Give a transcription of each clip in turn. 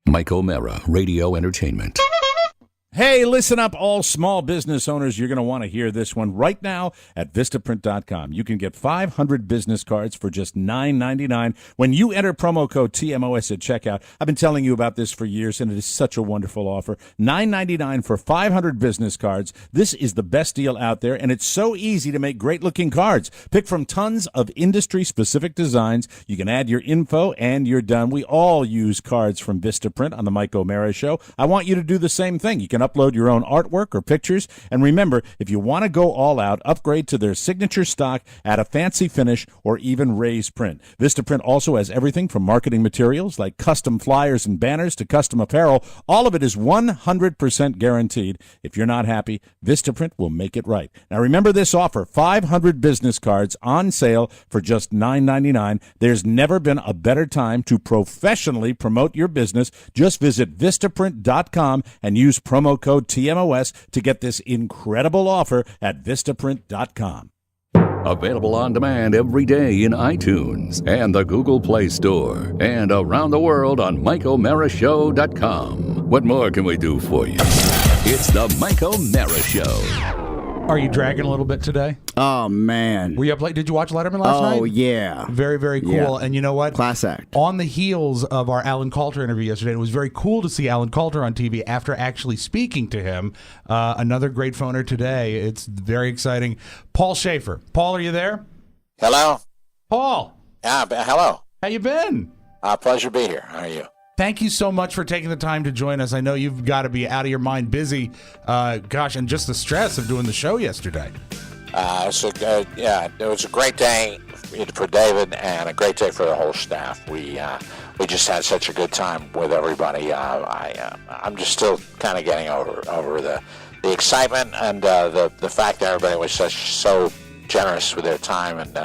Mike O'Mara, Radio Entertainment. Hey, listen up, all small business owners. You're going to want to hear this one right now at Vistaprint.com. You can get 500 business cards for just $9.99 when you enter promo code TMOS at checkout. I've been telling you about this for years, and it is such a wonderful offer. $9.99 for 500 business cards. This is the best deal out there, and it's so easy to make great-looking cards. Pick from tons of industry-specific designs. You can add your info, and you're done. We all use cards from Vistaprint on the Mike O'Mara Show. I want you to do the same thing. You can upload your own artwork or pictures. And remember, if you want to go all out, upgrade to their signature stock, add a fancy finish, or even raise print. Vistaprint also has everything from marketing materials like custom flyers and banners to custom apparel. All of it is 100% guaranteed. If you're not happy, Vistaprint will make it right. Now remember this offer, 500 business cards on sale for just $9.99. There's never been a better time to professionally promote your business. Just visit Vistaprint.com and use promo code TMOS to get this incredible offer at Vistaprint.com. Available on demand every day in iTunes and the Google Play Store and around the world on MikeO'MaraShow.com. What more can we do for you? It's the Mike O'Mara Show. Are you dragging a little bit today? Oh, man. Were you up late? Did you watch Letterman last night? Oh, yeah. Very, very cool. Yeah. And you know what? Class act. On the heels of our Alan Coulter interview yesterday, it was very cool to see Alan Coulter on TV after actually speaking to him. Another great phoner today. It's very exciting. Paul Schaefer. Paul, are you there? Hello. Paul. Yeah, hello. How you been? Pleasure to be here. How are you? Thank you so much for taking the time to join us. I know you've got to be out of your mind busy. And just the stress of doing the show yesterday. It was a great day for David and a great day for the whole staff. We just had such a good time with everybody. I'm just still kind of getting over the excitement and the fact that everybody was so generous with their time, and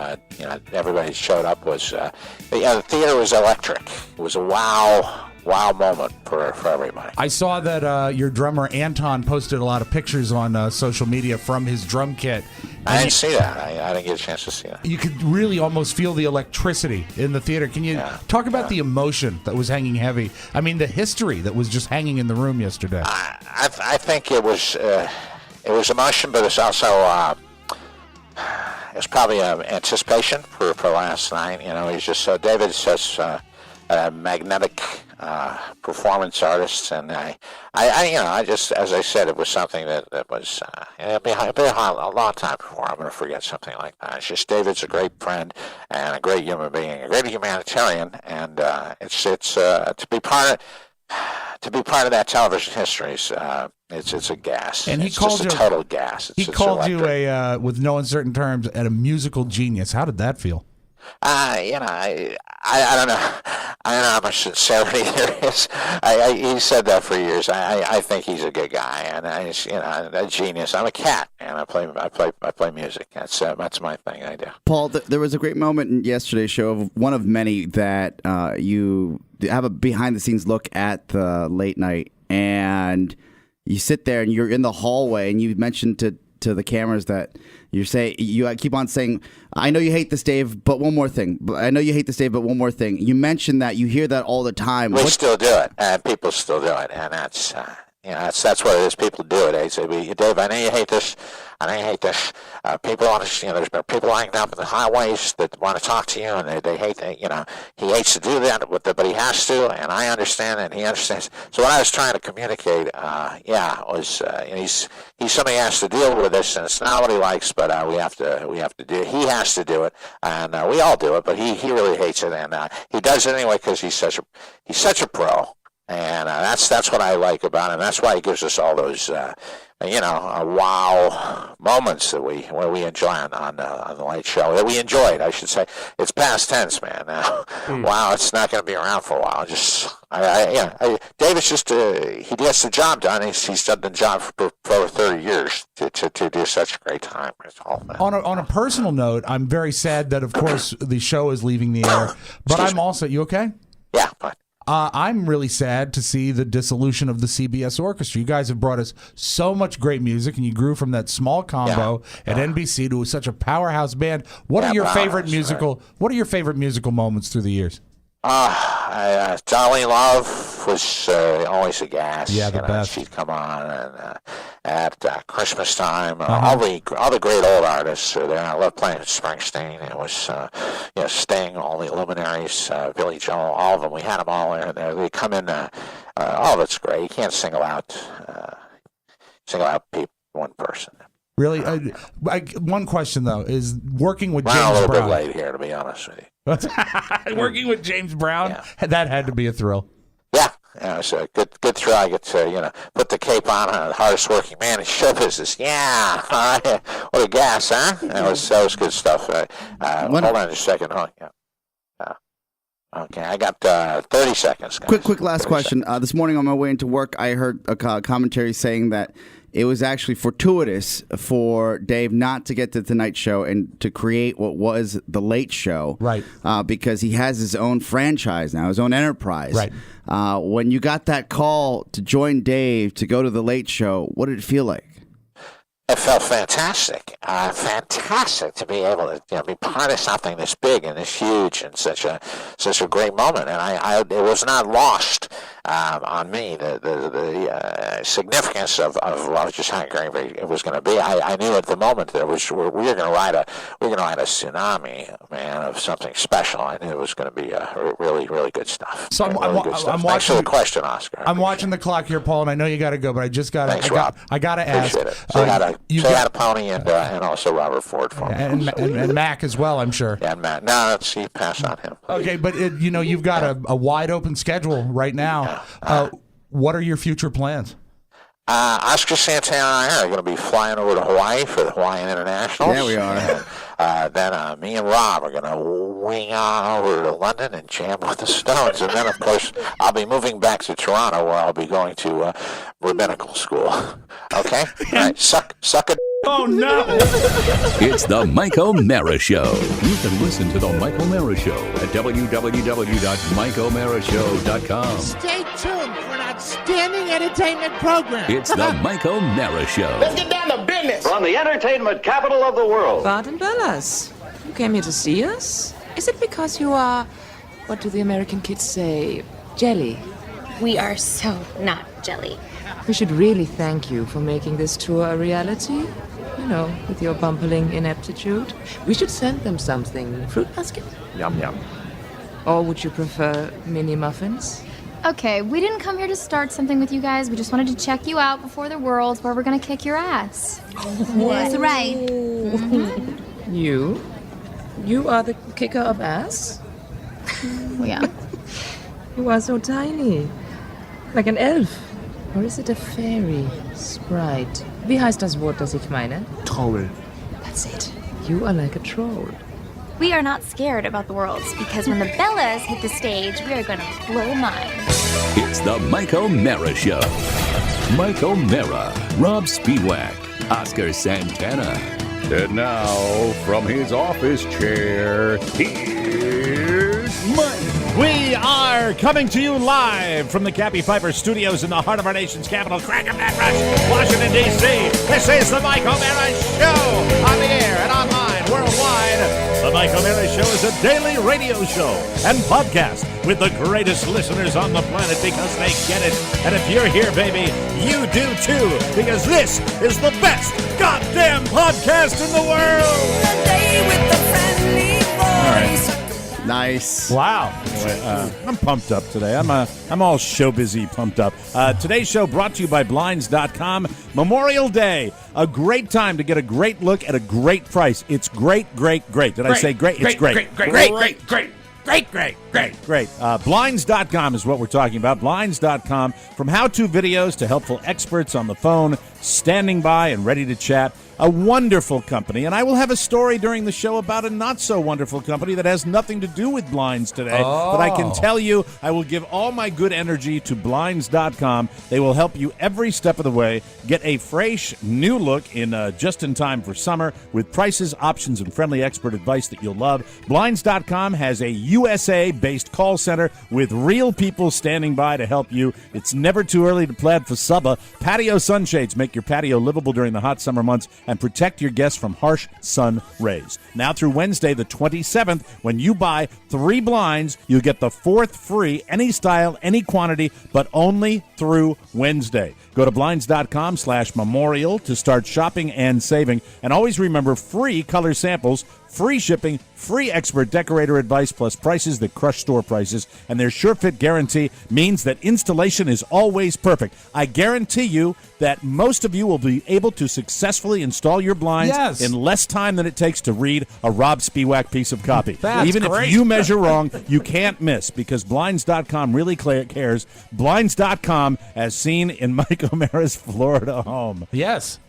everybody showed up. The theater was electric. It was a wow moment for everybody. I saw that your drummer Anton posted a lot of pictures on social media from his drum kit. I didn't see that. I didn't get a chance to see that. You could really almost feel the electricity in the theater. Can you talk about the emotion that was hanging heavy? I mean, the history that was just hanging in the room yesterday. I think it was emotion, but it's also it's probably anticipation for last night. He's just David's such a magnetic performance artist, and I just, as I said, it was something that was it'll be a long time before I'm going to forget something like that. It's just David's a great friend and a great human being, a great humanitarian, and it's to be part of that television history. It's a gas. And it's just a total gas. He called you with no uncertain terms, a musical genius. How did that feel? I don't know. I don't know how much sincerity there is. He said that for years. I think he's a good guy, and he's a genius. I'm a cat, and I play music. That's my thing. I do. Paul, there was a great moment in yesterday's show, of one of many, that you have a behind the scenes look at the late night, and you sit there and you're in the hallway, and you mentioned to the cameras that you keep on saying, I know you hate this, Dave, but one more thing. I know you hate this, Dave, but one more thing. You mentioned that you hear that all the time. We still do it, and people still do it, and that's what it is. People do it. They say, Dave, I know you hate this. I know you hate this. People want to, there's people lining up in the highways that want to talk to you, and they hate that. He hates to do that, but he has to, and I understand, and he understands. So what I was trying to communicate, was he's somebody who has to deal with this, and it's not what he likes, but we have to do it. He has to do it, and we all do it, but he really hates it, and he does it anyway because he's such a pro. And that's what I like about him. That's why he gives us all those, wow moments where we enjoy on the Late Show. That we enjoyed, I should say. It's past tense, man. Wow, it's not going to be around for a while. David's just he gets the job done. He's done the job for over 30 years to do such a great time. On a personal note, I'm very sad that, of course, the show is leaving the air. But I'm also, you okay? Yeah, fine. I'm really sad to see the dissolution of the CBS Orchestra. You guys have brought us so much great music, and you grew from that small combo at NBC to such a powerhouse band. What are your favorite musical moments through the years? Darlene Love was always a gas. Yeah, the best. She'd come on and at Christmas time. All the great old artists are there. I love playing with Springsteen. It was Sting, all the Luminaries, Billy Joel, all of them. We had them all in there. They come in. All of it's great. You can't single out people, one person. Really? One question, though, is working with Well, James a little Brown. bit late here, to be honest with you. Working with James Brown, that had to be a thrill. Yeah, it was a good thrill. I get to put the cape on, the hardest working man in show business. Yeah, what a gas, huh? That was good stuff. Hold on just a second. Oh, yeah. Okay, I got 30 seconds. Guys. Quick last question. This morning on my way into work, I heard a commentary saying that it was actually fortuitous for Dave not to get to the Tonight Show and to create what was the Late Show. Right. Because he has his own franchise now, his own enterprise. Right. When you got that call to join Dave to go to the Late Show, what did it feel like? It felt fantastic. Fantastic to be able to be part of something this big and this huge and such a great moment. And it was not lost on me the significance of just how great it was going to be. I knew at the moment that we were going to ride a tsunami, man, of something special. I knew it was going to be really really good stuff. So I'm Thanks watching for the question, Oscar. I'm watching the clock here, Paul, and I know you got to go, but I just got Thanks, to. Rob. I got to ask. Appreciate it. Say hi to Pony and also Robert Ford for me. And Mac as well, I'm sure. Yeah, Matt. No, let's see. Pass on him. Okay, but you've got a wide open schedule right now. What are your future plans? Oscar Santana and I are going to be flying over to Hawaii for the Hawaiian Internationals. Yeah, we are. Then me and Rob are going to wing on over to London and jam with the Stones. And then, of course, I'll be moving back to Toronto where I'll be going to rabbinical school. Okay? All right. Suck a Oh, no. It's the Mike O'Mara Show. You can listen to the Mike O'Mara Show at www.mikeomarashow.com. Stay tuned for an outstanding entertainment program. It's the Mike O'Mara Show. Let's get down to business. From the entertainment capital of the world. Bart and Bellas, you came here to see us? Is it because you are, what do the American kids say, jelly? We are so not jelly. We should really thank you for making this tour a reality. With your bumbling ineptitude. We should send them something. Fruit basket? Yum, yum. Or would you prefer mini muffins? Okay, we didn't come here to start something with you guys. We just wanted to check you out before the world's where we're gonna kick your ass. That's right. You? You are the kicker of ass? Yeah. You are so tiny. Like an elf. Or is it a fairy? Sprite. Wie heißt das Wort, das ich meine? Troll. That's it. You are like a troll. We are not scared about the worlds because when the Bellas hit the stage, we are gonna blow minds. It's the Mike O'Mara Show. Mike O'Mara, Rob Speedwack, Oscar Santana. And now, from his office chair, here's Mike. We are coming to you live from the Cappy Piper Studios in the heart of our nation's capital, Cracker Mad Rush, Washington, D.C. This is the Mike O'Mara Show, on the air and online worldwide. The Mike O'Mara Show is a daily radio show and podcast with the greatest listeners on the planet because they get it. And if you're here, baby, you do too, because this is the best goddamn podcast in the world. All right. Nice. Wow. Anyway, I'm pumped up today. I'm all show busy pumped up. Today's show brought to you by Blinds.com. Memorial Day. A great time to get a great look at a great price. It's great. Did I say great? It's great. Great. Blinds.com is what we're talking about. Blinds.com. From how-to videos to helpful experts on the phone, standing by and ready to chat. A wonderful company. And I will have a story during the show about a not-so-wonderful company that has nothing to do with blinds today. But I can tell you, I will give all my good energy to Blinds.com. They will help you every step of the way. Get a fresh, new look in just in time for summer with prices, options, and friendly expert advice that you'll love. Blinds.com has a USA-based call center with real people standing by to help you. It's never too early to plan for summer. Patio sunshades make your patio livable during the hot summer months. and protect your guests from harsh sun rays. Now through Wednesday, the 27th, when you buy 3 blinds, you get the 4th free, any style, any quantity, but only through Wednesday. Go to blinds.com/memorial to start shopping and saving. And always remember, free color samples, free shipping, free expert decorator advice, plus prices that crush store prices. And their Sure Fit guarantee means that installation is always perfect. I guarantee you that most of you will be able to successfully install your blinds in less time than it takes to read a Rob Spiewak piece of copy. Even great. if you measure wrong, you can't miss, because blinds.com really cares. Blinds.com, as seen in Mike O'Mara's Florida home. Yes.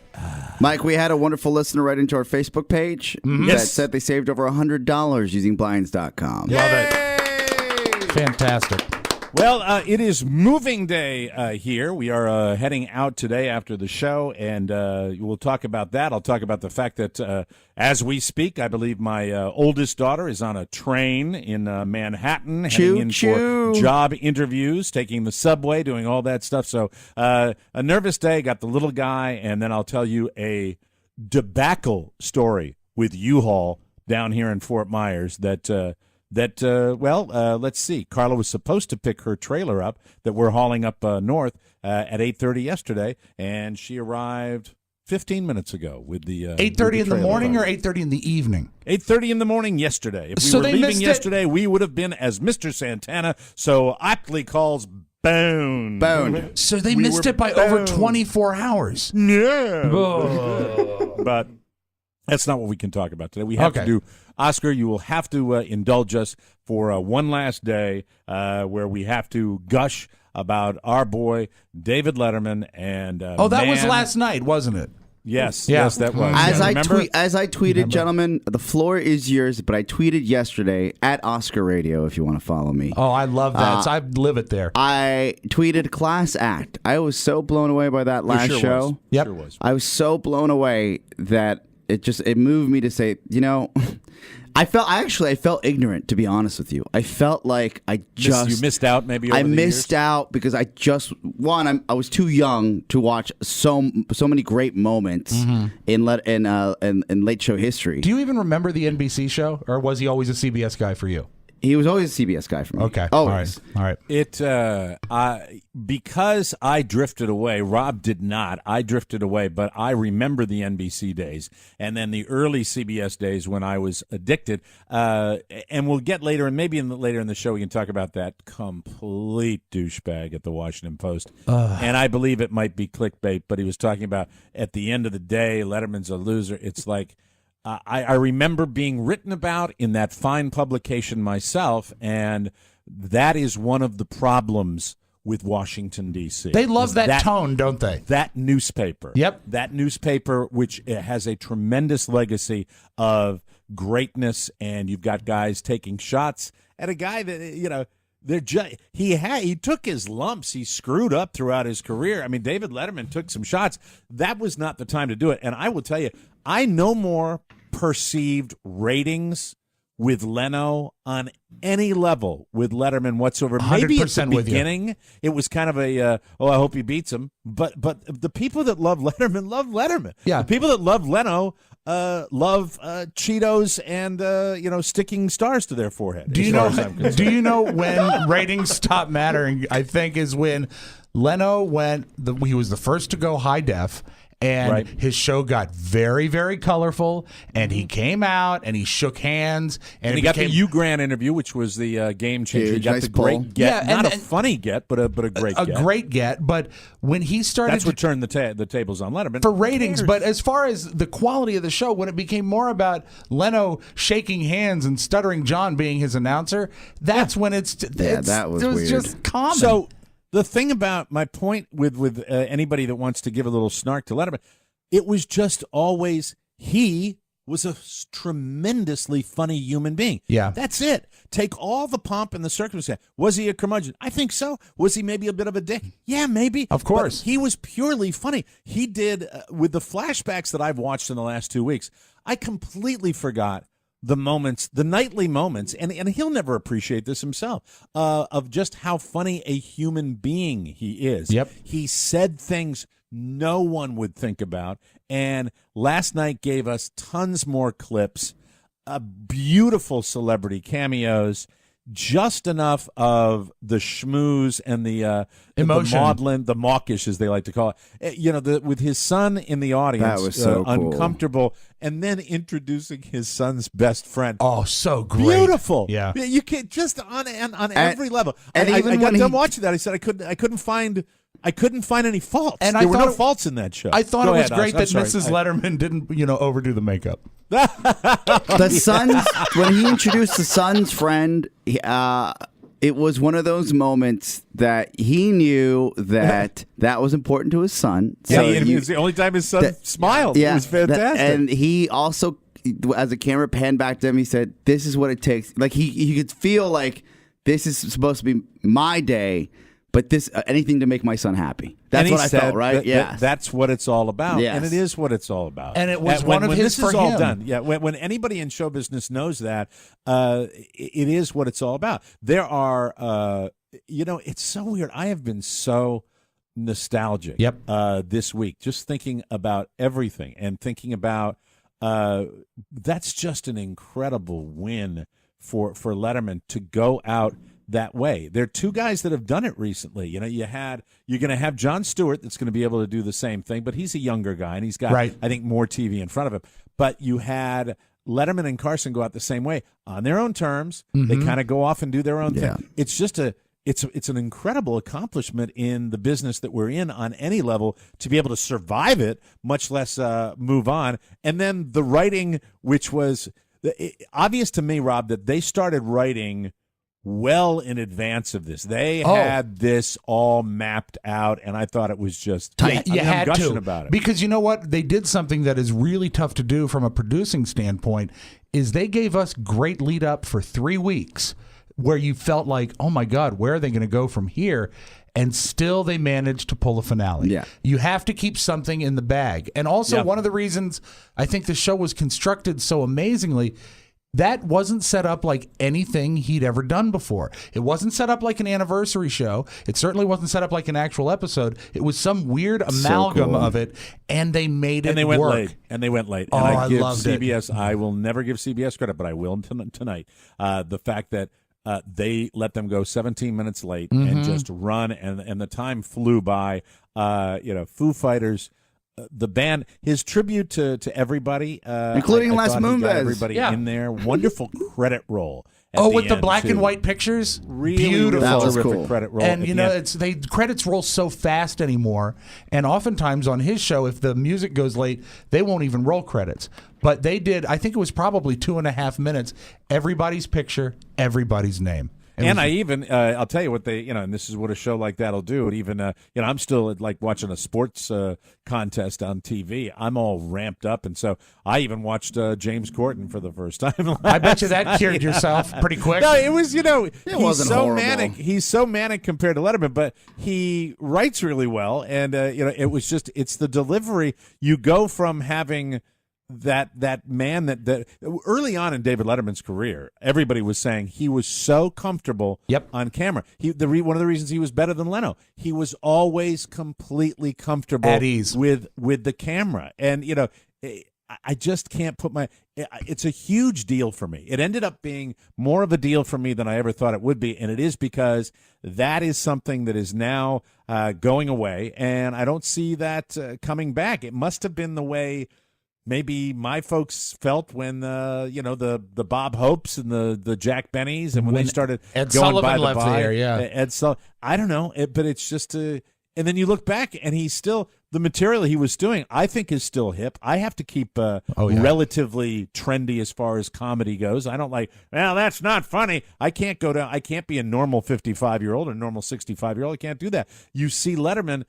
Mike, we had a wonderful listener write into our Facebook page that said they saved over $100 using blinds.com. Love it. Fantastic. Well, it is moving day here. We are heading out today after the show, and we'll talk about that. I'll talk about the fact that as we speak, I believe my oldest daughter is on a train in Manhattan, heading in for job interviews, taking the subway, doing all that stuff. So a nervous day, got the little guy, and then I'll tell you a debacle story with U-Haul down here in Fort Myers let's see. Carla was supposed to pick her trailer up that we're hauling up north at 8:30 yesterday, and she arrived 15 minutes ago with the 8:30 in the morning or 8:30 in the evening? 8:30 in the morning yesterday. If we So were they leaving missed it. yesterday, we would have been as Mr. Santana, so aptly calls boned. So they We missed were it by over boned. 24 hours. Yeah. But that's not what we can talk about today. We have to do, Oscar, you will have to indulge us for one last day where we have to gush about our boy, David Letterman. And that was last night, wasn't it? Yes, Yeah. yes, that was. As Remember? I tweeted, gentlemen, the floor is yours, but I tweeted yesterday at Oscar Radio if you want to follow me. Oh, I love that. So I live it there. I tweeted class act. I was so blown away by that last sure show. was. Yep. Sure was. I was so blown away that it moved me to say, I felt ignorant, to be honest with you. I felt like You missed out maybe over I the missed years? out because I was too young to watch so many great moments in late show history. Do you even remember the NBC show, or was he always a CBS guy for you? He was always a CBS guy for me. Okay. Always. All right. Because I drifted away, Rob did not. I drifted away, but I remember the NBC days and then the early CBS days when I was addicted. And we'll get later, and maybe later in the show we can talk about that complete douchebag at the Washington Post. And I believe it might be clickbait, but he was talking about at the end of the day, Letterman's a loser. It's like, I remember being written about in that fine publication myself, and that is one of the problems with Washington, D.C. They love that tone, don't they? That newspaper. Yep. That newspaper, which has a tremendous legacy of greatness, and you've got guys taking shots at a guy that, he took his lumps. He screwed up throughout his career. I mean, David Letterman took some shots. That was not the time to do it. And I will tell you, I no more perceived ratings with Leno on any level with Letterman whatsoever. Maybe at the 100% with you. beginning it was kind of a I hope he beats him. But the people that love Letterman love Letterman. Yeah. The people that love Leno love Cheetos and sticking stars to their forehead. Do you know when ratings stop mattering? I think is when Leno he was the first to go high def. And his show got very, very colorful, and he came out and he shook hands, and he got the Hugh Grant interview, which was the game changer. He got nice the great pull. get, Yeah, not a funny get, but a great get. a great get. But when he started, That's what turned the tables on Letterman for ratings. But as far as the quality of the show, when it became more about Leno shaking hands and Stuttering John being his announcer, that's when that was weird. just common. So the thing about my point with anybody that wants to give a little snark to Letterman, it was just always he was a tremendously funny human being. Yeah. That's it. Take all the pomp and the circumstance. Was he a curmudgeon? I think so. Was he maybe a bit of a dick? Yeah, maybe. Of course. But he was purely funny. He did, with the flashbacks that I've watched in the last 2 weeks, I completely forgot the moments, the nightly moments, and he'll never appreciate this himself, of just how funny a human being he is. Yep. He said things no one would think about. And last night gave us tons more clips, beautiful celebrity cameos, just enough of the schmooze and the emotion, the maudlin, the mawkish, as they like to call it. With his son in the audience, that was so cool. Uncomfortable, and then introducing his son's best friend. Oh, so great, beautiful. Yeah, you can just on every level. And I even got when done watching that, I said I couldn't find any faults. And there were no faults in that show. I thought Go it was ahead, great that Oscar. Mrs. Letterman didn't, overdo the makeup. The son's when he introduced the son's friend, it was one of those moments that he knew that was important to his son. Yeah, it was the only time his son smiled. Yeah, it was fantastic. And he also, as the camera panned back to him, he said, "This is what it takes." Like he could feel like this is supposed to be my day. But anything to make my son happy. That's what I felt, right? Yeah, that's what it's all about, yes. And it is what it's all about. And it was one of when his this for is all him. done. Yeah, when anybody in show business knows that, it is what it's all about. There are, it's so weird. I have been so nostalgic. Yep. This week, just thinking about everything and thinking about that's just an incredible win for Letterman to go out that way. There are two guys that have done it recently. You're going to have Jon Stewart that's going to be able to do the same thing, but he's a younger guy and he's got, I think, more TV in front of him. But you had Letterman and Carson go out the same way on their own terms. Mm-hmm. They kind of go off and do their own thing. It's just it's an incredible accomplishment in the business that we're in on any level to be able to survive it, much less move on. And then the writing, which was obvious to me, Rob, that they started writing well in advance of this. They had this all mapped out, and I thought it was just tight. You had I'm gushing to, about it. Because you know what? They did something that is really tough to do from a producing standpoint, is they gave us great lead up for 3 weeks where you felt like, oh my God, where are they going to go from here? And still they managed to pull a finale. Yeah. You have to keep something in the bag. And also one of the reasons I think the show was constructed so amazingly, that wasn't set up like anything he'd ever done before. It wasn't set up like an anniversary show. It certainly wasn't set up like an actual episode. It was some weird amalgam of it, and they made it work. And they went late. Oh, And I give loved CBS, it. I will never give CBS credit, but I will tonight. The fact that they let them go 17 minutes late and just run, and the time flew by. Foo Fighters, the band, his tribute to everybody, including I Les thought he got Moonves. everybody in there. Wonderful credit roll. With the end, black too. and white pictures, Really, beautiful. That was terrific cool. credit roll. And at the end. they credits roll so fast anymore. And oftentimes on his show, if the music goes late, they won't even roll credits. But they did. I think it was probably 2.5 minutes. Everybody's picture, everybody's name. And I even, I'll tell you what and this is what a show like that'll do. And even, I'm still like watching a sports contest on TV. I'm all ramped up. And so I even watched James Corden for the first time. I bet you that cured yourself pretty quick. No, it was, he's wasn't so horrible. manic. He's so manic compared to Letterman, but he writes really well. And, it was just, it's the delivery. You go from having that man that early on in David Letterman's career, everybody was saying he was so comfortable on camera. One of the reasons he was better than Leno, he was always completely comfortable at ease with the camera. And I just can't put it's a huge deal for me. It ended up being more of a deal for me than I ever thought it would be, and it is because that is something that is now going away, and I don't see that coming back. It must have been the way maybe my folks felt when the Bob Hopes and the Jack Bennys, and when they started Ed going Sullivan by the left by, there, Ed Sullivan. I don't know, but it's just and then you look back and he's still, the material he was doing, I think, is still hip. I have to keep relatively trendy as far as comedy goes. I don't that's not funny. I can't go down. I can't be a normal 55-year-old or normal 65-year-old. I can't do that. You see Letterman.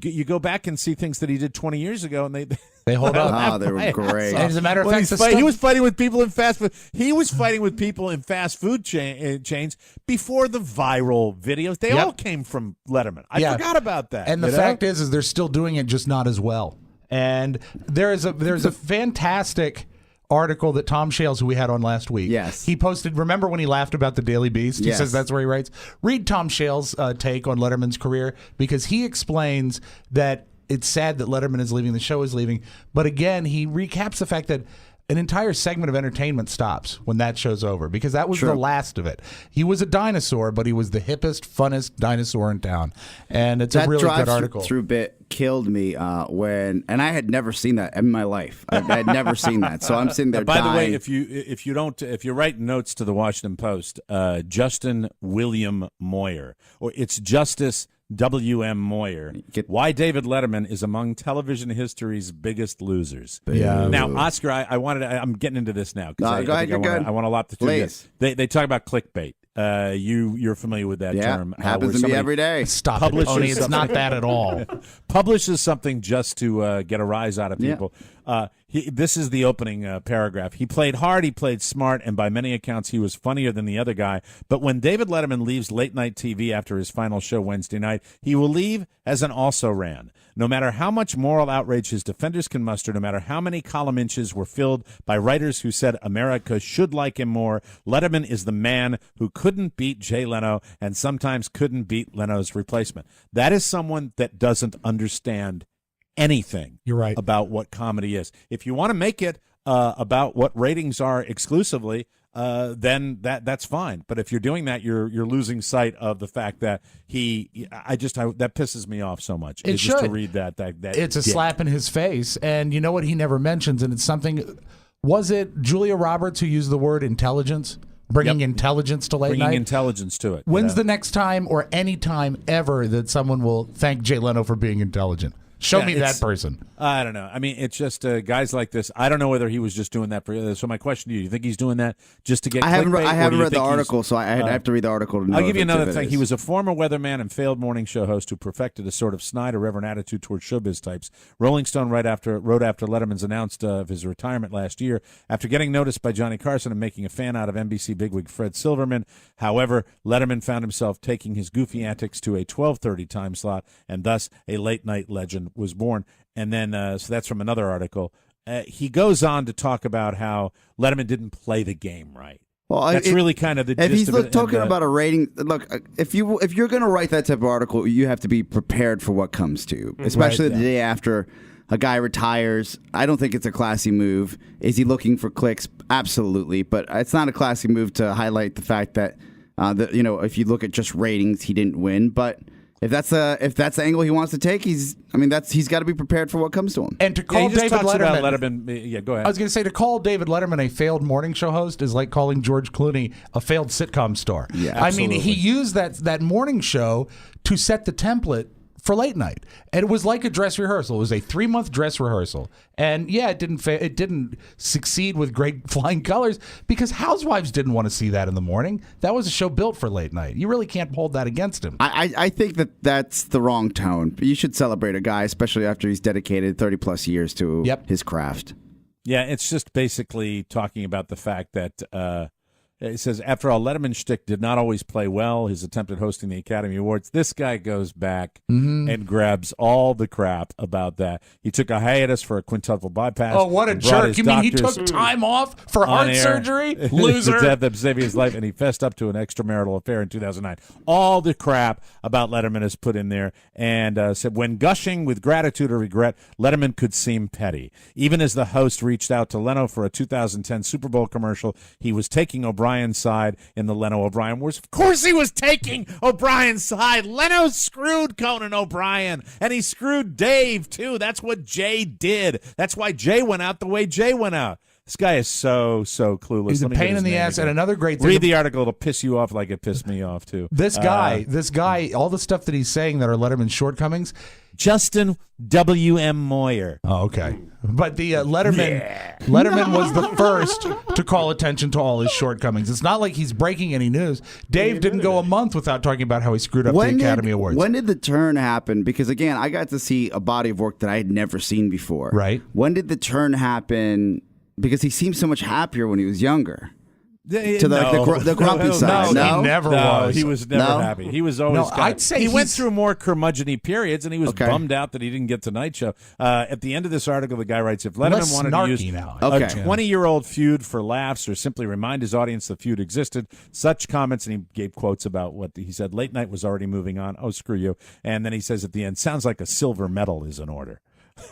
You go back and see things that he did 20 years ago, and they hold up. Oh, they were great. As a matter of fact, he was fighting with people in fast food. He was fighting with people in fast food chains before the viral videos. They all came from Letterman. I forgot about that. And the fact is they're still doing it, just not as well. And there's a fantastic article that Tom Shales, who we had on last week, he posted. Remember when he laughed about the Daily Beast? He says that's where he writes. Read Tom Shales' take on Letterman's career, because he explains that it's sad that Letterman is leaving, the show is leaving. But again, he recaps the fact that an entire segment of entertainment stops when that show's over, because that was the last of it. He was a dinosaur, but he was the hippest, funnest dinosaur in town. And it's a really good article. That drive-through bit killed me and I had never seen that in my life. I had never seen that. So I'm sitting there By dying. the way, if you write notes to the Washington Post, Justin William Moyer, or it's Justice W.M. Moyer, why David Letterman is among television history's biggest losers. Yeah. Now, Oscar, I'm getting into this now. No, go ahead, I want to lop the two. Please. They talk about clickbait. You're familiar with that term. Happens to me every day. Stop it, Tony. It's not that at all. Publishes something just to get a rise out of people. This is the opening paragraph. He played hard, he played smart, and by many accounts he was funnier than the other guy. But when David Letterman leaves late-night TV after his final show Wednesday night, he will leave as an also-ran. No matter how much moral outrage his defenders can muster, no matter how many column inches were filled by writers who said America should like him more, Letterman is the man who couldn't beat Jay Leno and sometimes couldn't beat Leno's replacement. That is someone that doesn't understand anything about what comedy is. If you want to make it about what ratings are exclusively, then that's fine. But if you're doing that, you're losing sight of the fact that that pisses me off so much. It just should. To read that it's a slap in his face. And you know what he never mentions, and it's something. Was it Julia Roberts who used the word intelligence? Bringing intelligence to late night? Bringing intelligence to it. When's the next time or any time ever that someone will thank Jay Leno for being intelligent? Show me that person. I don't know. I mean, it's just guys like this. I don't know whether he was just doing that for. So my question to you: you think he's doing that just to get? I haven't clickbait, read the article, so I have to read the article to know. I'll give you another thing. He was a former weatherman and failed morning show host who perfected a sort of snide, irreverent attitude towards showbiz types. Rolling Stone wrote after Letterman's announced of his retirement last year after getting noticed by Johnny Carson and making a fan out of NBC bigwig Fred Silverman. However, Letterman found himself taking his goofy antics to a 12:30 time slot, and thus a late night legend was born. And then, so that's from another article. He goes on to talk about how Letterman didn't play the game right. Well, that's really kind of the gist if he's of it. Talking about a rating, look, if you're going to write that type of article, you have to be prepared for what comes to you, especially the day after a guy retires. I don't think it's a classy move. Is he looking for clicks? Absolutely, but it's not a classy move to highlight the fact that if you look at just ratings, he didn't win, but. If that's the angle he wants to take, he's got to be prepared for what comes to him. And to call David Letterman, go ahead. I was going to say, to call David Letterman a failed morning show host is like calling George Clooney a failed sitcom star. Yeah, I mean, he used that morning show to set the template for late night, and it was like a dress rehearsal. It was a 3-month dress rehearsal, and it didn't succeed with great flying colors because housewives didn't want to see that in the morning. That was a show built for late night. You really can't hold that against him. I think that's the wrong tone. You should celebrate a guy, especially after he's dedicated 30 plus years to his craft. Yeah, it's just basically talking about the fact that. It says, after all, Letterman's shtick did not always play well. His attempt at hosting the Academy Awards, this guy goes back and grabs all the crap about that. He took a hiatus for a quintuple bypass. Oh, what a jerk. You mean he took time off for heart surgery? Loser. The death of saving his life, and he fessed up to an extramarital affair in 2009. All the crap about Letterman is put in there, and said, when gushing with gratitude or regret, Letterman could seem petty. Even as the host reached out to Leno for a 2010 Super Bowl commercial, he was taking O'Brien's side in the Leno-O'Brien wars. Of course he was taking O'Brien's side. Leno screwed Conan O'Brien, and he screwed Dave, too. That's what Jay did. That's why Jay went out the way Jay went out. This guy is so clueless. He's a pain in the ass. And another great thing. Read the article. It'll piss you off like it pissed me off, too. This guy, all the stuff that he's saying that are Letterman's shortcomings. Justin W.M. Moyer. Oh, okay. But the Letterman was the first to call attention to all his shortcomings. It's not like he's breaking any news. Dave didn't go a month without talking about how he screwed up the Academy Awards. When did the turn happen? Because, again, I got to see a body of work that I had never seen before. Right. When did the turn happen? Because he seemed so much happier when he was younger. To the grumpy side. No, he never was. He was never happy. He was always. I'd say he went through more curmudgeon-y periods, and he was bummed out that he didn't get Tonight Show. At the end of this article, the guy writes, "If Letterman wanted to use a 20-year-old feud for laughs, or simply remind his audience the feud existed, such comments," and he gave quotes about what he said. "Late night was already moving on. Oh, screw you!" And then he says at the end, "Sounds like a silver medal is in order."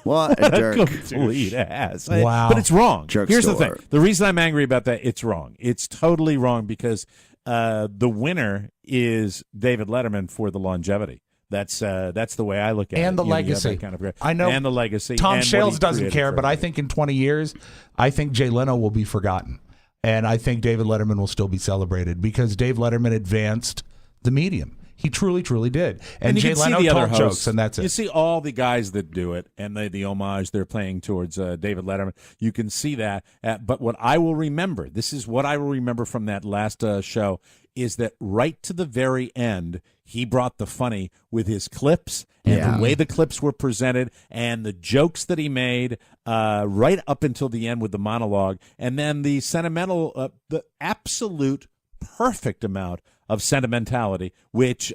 What a jerk. Complete ass. Wow. But it's wrong. Here's store. the thing. The reason I'm angry about that, it's wrong. It's totally wrong because the winner is David Letterman for the longevity. That's the way I look at it. And the legacy. I know. And the legacy. Tom and Shales doesn't care, but I think in 20 years, I think Jay Leno will be forgotten. And I think David Letterman will still be celebrated because Dave Letterman advanced the medium. He truly, truly did. And Jay Leno told jokes, and that's it. You see all the guys that do it, and the homage they're playing towards David Letterman. You can see that. But what I will remember, this is what I will remember from that last show, is that right to the very end, he brought the funny with his clips and the way the clips were presented and the jokes that he made right up until the end with the monologue. And then the sentimental, the absolute perfect amount of sentimentality, which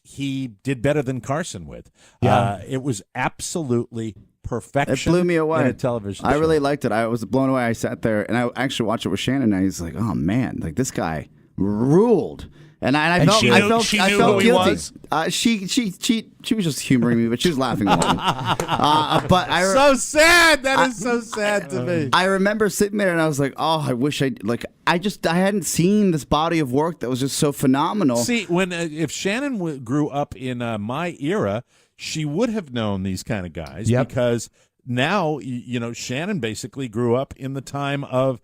he did better than Carson with. It was absolutely perfection. It blew me away. In a television I show. really liked it. I was blown away. I sat there and I actually watched it with Shannon, and he's like, "Oh man, like this guy ruled." And I felt guilty. She was just humoring me, but she was laughing along. But so sad. That is so sad to me. I remember sitting there and I was like, "Oh, I wish I hadn't seen this body of work that was just so phenomenal." See, when if Shannon grew up in my era, she would have known these kind of guys because. Now, Shannon basically grew up in the time of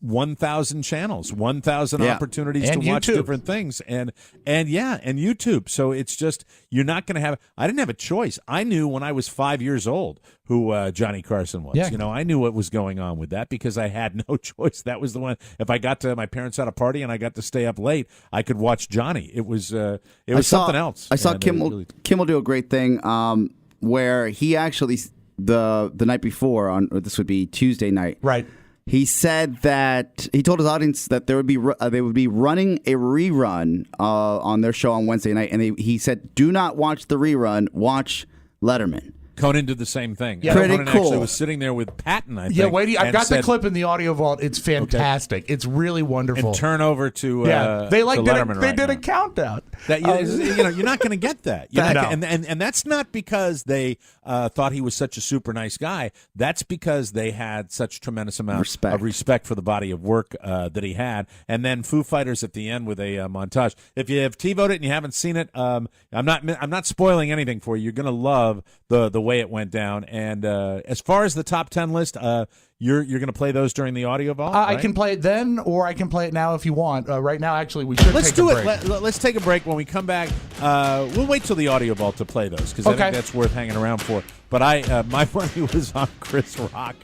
1,000 channels, 1,000 opportunities and to watch YouTube. different things, and YouTube. So it's just you're not going to have. I didn't have a choice. I knew when I was 5 years old who Johnny Carson was. Yeah. I knew what was going on with that because I had no choice. That was the one. If I got to my parents had a party and I got to stay up late, I could watch Johnny. It was something else. I saw Kimmel do a great thing where he actually. The night before this would be Tuesday night. Right. He said that he told his audience that they would be running a rerun on their show on Wednesday night, and he said, "Do not watch the rerun. Watch Letterman." Conan did the same thing. Yeah. Pretty Conan cool. actually was sitting there with Patton, I think. Yeah, wait, I've got said, the clip in the audio vault. It's fantastic. Okay. It's really wonderful. And turn over to they did a a countdown. You're not going to get that. And that's not because they thought he was such a super nice guy. That's because they had such tremendous amount of respect for the body of work that he had. And then Foo Fighters at the end with a montage. If you have TiVoed it and you haven't seen it, I'm not spoiling anything for you. You're going to love the way it went down. And as far as the top 10 list, you're going to play those during the audio vault? I can play it then, or I can play it now if you want. Right now, actually, we should Let's take a break. Let's take a break. When we come back, we'll wait till the audio vault to play those because I think that's worth hanging around for. But my money was on Chris Rock.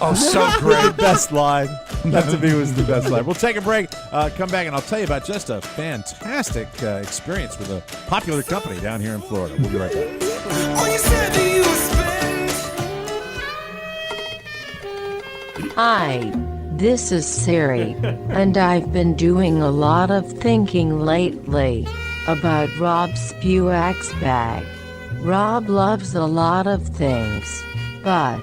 Oh, so great. The best line. That to me was the best line. We'll take a break, come back, and I'll tell you about just a fantastic experience with a popular company down here in Florida. We'll be right back. Hi, this is Siri, and I've been doing a lot of thinking lately about Rob Spewak's bag. Rob loves a lot of things, but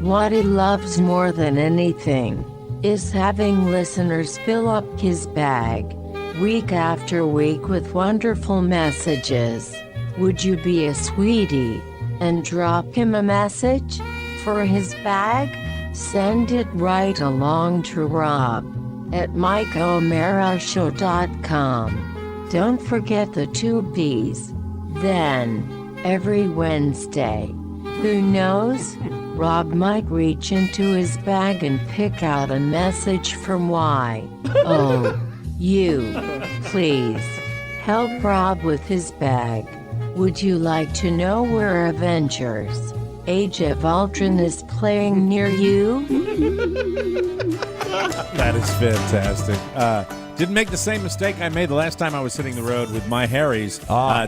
what he loves more than anything is having listeners fill up his bag week after week with wonderful messages. Would you be a sweetie and drop him a message for his bag? Send it right along to Rob at MikeO'MaraShow.com. Don't forget the 2 B's. Then, every Wednesday, who knows, Rob might reach into his bag and pick out a message from Y. Oh, you, please, help Rob with his bag. Would you like to know where Avengers Age of Ultron is playing near you? That is fantastic. Didn't make the same mistake I made the last time I was hitting the road with my Harrys.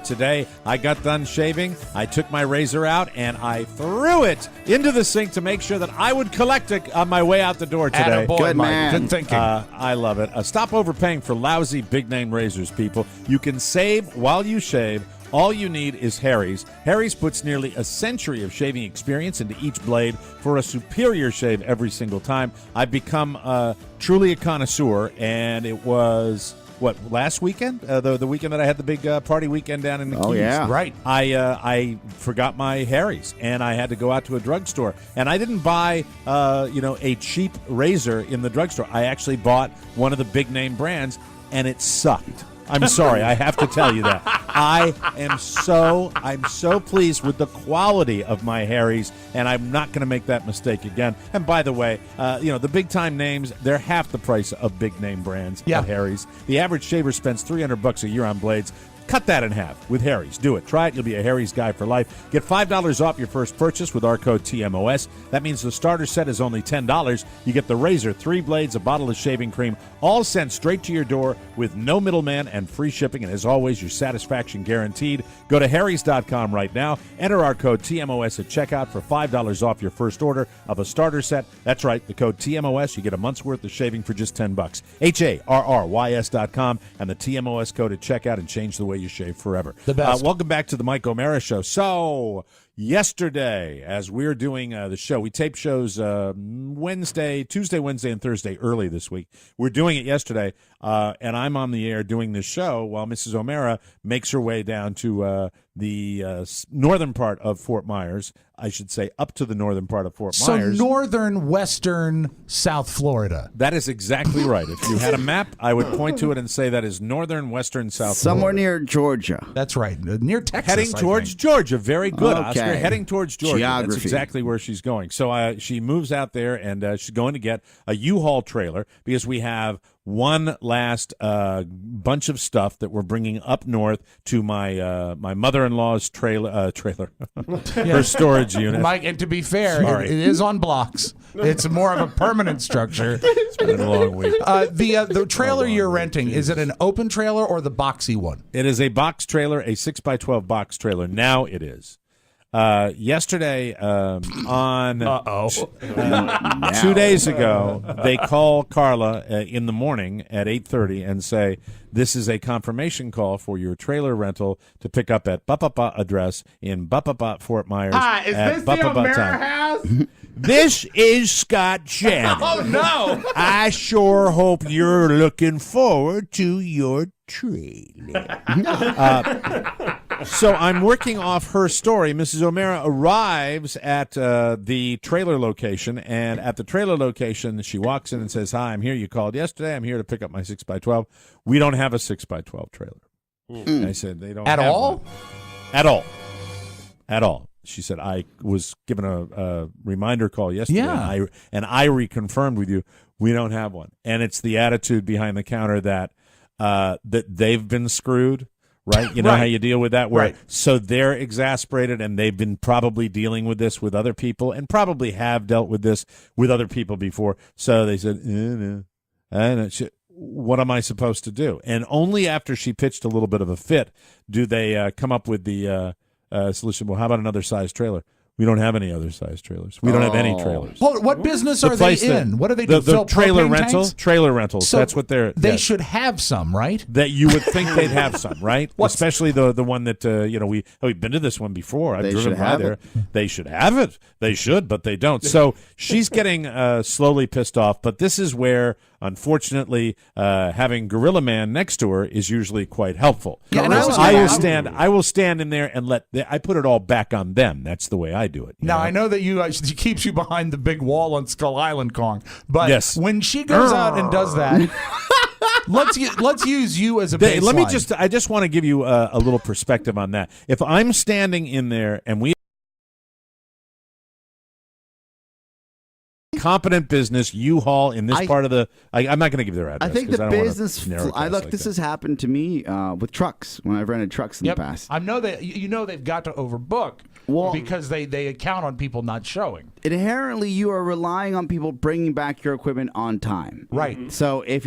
Today, I got done shaving. I took my razor out, and I threw it into the sink to make sure that I would collect it on my way out the door today. Attaboy, Good Mike. man. Good thinking. I love it. Stop overpaying for lousy big-name razors, people. You can save while you shave. All you need is Harry's. Harry's puts nearly a century of shaving experience into each blade for a superior shave every single time. I've become truly a connoisseur, and it was, last weekend? The weekend that I had the big party weekend down in the Keys. Oh, yeah. Right. I forgot my Harry's, and I had to go out to a drugstore. And I didn't buy, a cheap razor in the drugstore. I actually bought one of the big-name brands, and it sucked. I'm sorry, I have to tell you that. I'm so pleased with the quality of my Harry's, and I'm not going to make that mistake again. And by the way, the big time names, they're half the price of big name brands at Harry's. The average shaver spends $300 a year on blades. Cut that in half with Harry's. Do it. Try it. You'll be a Harry's guy for life. Get $5 off your first purchase with our code TMOS. That means the starter set is only $10. You get the razor, 3 blades, a bottle of shaving cream, all sent straight to your door with no middleman and free shipping. And as always, your satisfaction guaranteed. Go to harrys.com right now. Enter our code TMOS at checkout for $5 off your first order of a starter set. That's right, the code TMOS. You get a month's worth of shaving for just $10. HARRYS.com and the TMOS code at checkout, and change the way you shave forever. The best. Welcome back to the Mike O'Mara Show. So, yesterday, as we're doing the show, we tape shows Tuesday, Wednesday, and Thursday early this week. We're doing it yesterday, and I'm on the air doing this show while Mrs. O'Mara makes her way down to the northern part of Fort Myers. I should say up to the northern part of Fort Myers. So northern, western, South Florida. That is exactly right. If you had a map, I would point to it and say that is northern, western, South Somewhere Florida. near Georgia. That's right. Near Texas. Heading towards Georgia. Very good, Okay. Oscar. Heading towards Georgia. Geography. That's exactly where she's going. So she moves out there, and she's going to get a U-Haul trailer because we have one last bunch of stuff that we're bringing up north to my mother-in-law's trailer, her storage unit. Mike, and to be fair, it is on blocks. It's more of a permanent structure. It's been a long week. The trailer you're renting, is it an open trailer or the boxy one? It is a box trailer, a 6x12 box trailer. Now it is. Yesterday, on 2 days ago, they call Carla in the morning at 8:30 and say, "This is a confirmation call for your trailer rental to pick up at Ba address in Ba Fort Myers." Hi, is this the O'Mara house? This is Scott Shannon. Oh, no. I sure hope you're looking forward to your trailer. So I'm working off her story. Mrs. O'Mara arrives at the trailer location, and at the trailer location, she walks in and says, "Hi, I'm here. You called yesterday. I'm here to pick up my 6x12. We don't have a 6x12 trailer." I said, "They don't At have all? one." At all. At all. She said, "I was given a reminder call yesterday, Yeah. and I reconfirmed with you, we don't have one." And it's the attitude behind the counter that they've been screwed, right? You know Right. how you deal with that? Where Right. So they're exasperated, and they've been probably dealing with this with other people and probably have dealt with this with other people before. So they said, no, I don't know. What am I supposed to do? And only after she pitched a little bit of a fit do they come up with the solution. Well, how about another size trailer? We don't have any other size trailers. We don't have any trailers. Well, what business are they in? What do they do? The Fill trailer propane rental. tanks? Trailer rentals. So that's what they're. They yes. should have some, right? That you would think they'd have some, right? What's- Especially the one that we've been to this one before. I've They driven should by have there. it. They should have it. They should, but they don't. So she's getting slowly pissed off. But this is where, unfortunately, having Gorilla Man next to her is usually quite helpful. Yeah, and Because I was- I will stand in there and I put it all back on them. That's the way I do it. you Now know? I know that she keeps you behind the big wall on Skull Island, Kong. But Yes. when she goes out and does that, let's use you as a baseline. Let me I just want to give you a little perspective on that. If I'm standing in there and we competent business U-Haul in this part of the I'm not going to give their address. I think 'cause the don't wanna business. narrow cast like This that. has happened to me with trucks when I've rented trucks in Yep. the past. I know that they've got to overbook. because they count on people not showing. Inherently, you are relying on people bringing back your equipment on time. Right. So if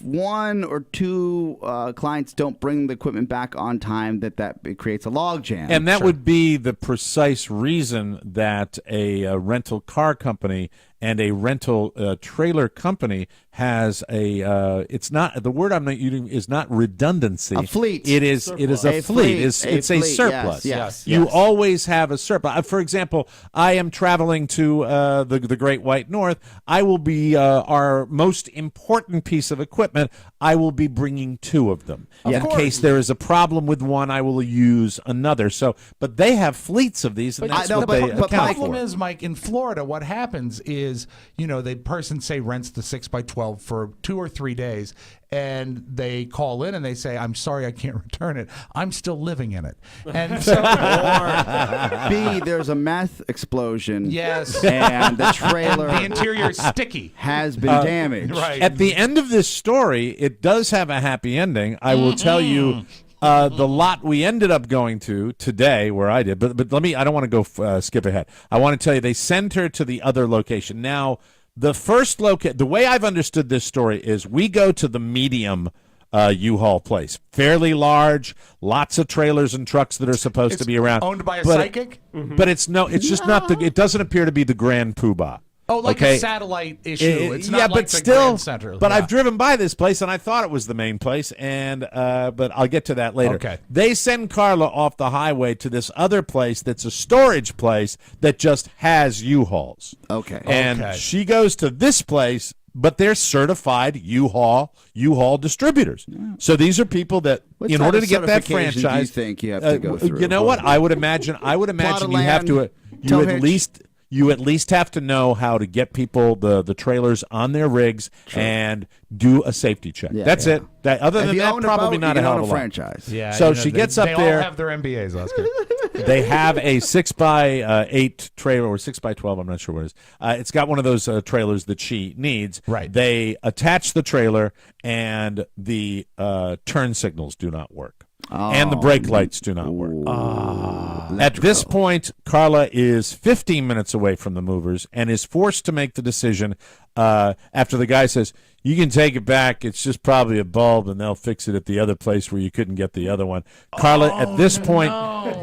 one or two clients don't bring the equipment back on time, it creates a log jam. And that would be the precise reason that a rental car company and a rental trailer company has it's not, the word I'm not using is not redundancy. A fleet. It is a fleet. It's a surplus. Yes. You always have a surplus. For example, I am traveling to the Great White North. I will be our most important piece of equipment. I will be bringing two of them. In case there is a problem with one, I will use another. So, but they have fleets of these, and that's what they account for. The problem is, Mike, in Florida, what happens is, the person, say, rents the 6x12 for 2 or 3 days, and they call in and they say, I'm sorry, I can't return it. I'm still living in it. And so, or B, there's a meth explosion. Yes. And the trailer, the interior is sticky, has been damaged. Right. At the end of this story, it does have a happy ending. I will tell you. The lot we ended up going to today, where I did, but let me. I don't want to go skip ahead. I want to tell you they sent her to the other location. Now, the first the way I've understood this story is we go to the medium U-Haul place, fairly large, lots of trailers and trucks that are supposed to be around. Owned by a psychic, but it's just not It doesn't appear to be the Grand Poobah. Oh, like a satellite issue. It's not like the Grand Center. But I've driven by this place, and I thought it was the main place, and but I'll get to that later. Okay. They send Carla off the highway to this other place that's a storage place that just has U-Hauls. Okay. And she goes to this place, but they're certified U-Haul distributors. Yeah. So these are people that, in order to get that franchise, do you think you have to go through? You know what? I would imagine you have to. You at least have to know how to get people the trailers on their rigs and do a safety check. Yeah, That's it. Other than that, probably not a hell of a franchise. Yeah. So she gets up there. They all have their MBAs, Oscar. They have a 6x8 trailer or 6x12. I'm not sure what it is. It's got one of those trailers that she needs. Right. They attach the trailer, and the turn signals do not work. And the brake lights do not work. At this point, Carla is 15 minutes away from the movers and is forced to make the decision after the guy says, you can take it back. It's just probably a bulb, and they'll fix it at the other place where you couldn't get the other one. Carla, at this point,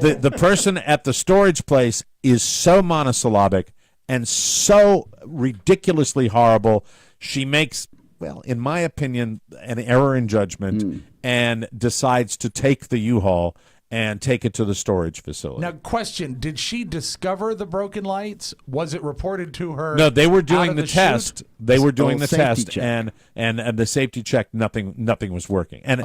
the person at the storage place is so monosyllabic and so ridiculously horrible. She makes, well, in my opinion, an error in judgment and decides to take the U-Haul and take it to the storage facility. Now, question, did she discover the broken lights? Was it reported to her? No, they were doing the test. Chute? They were doing the test, check. and the safety check, nothing was working. And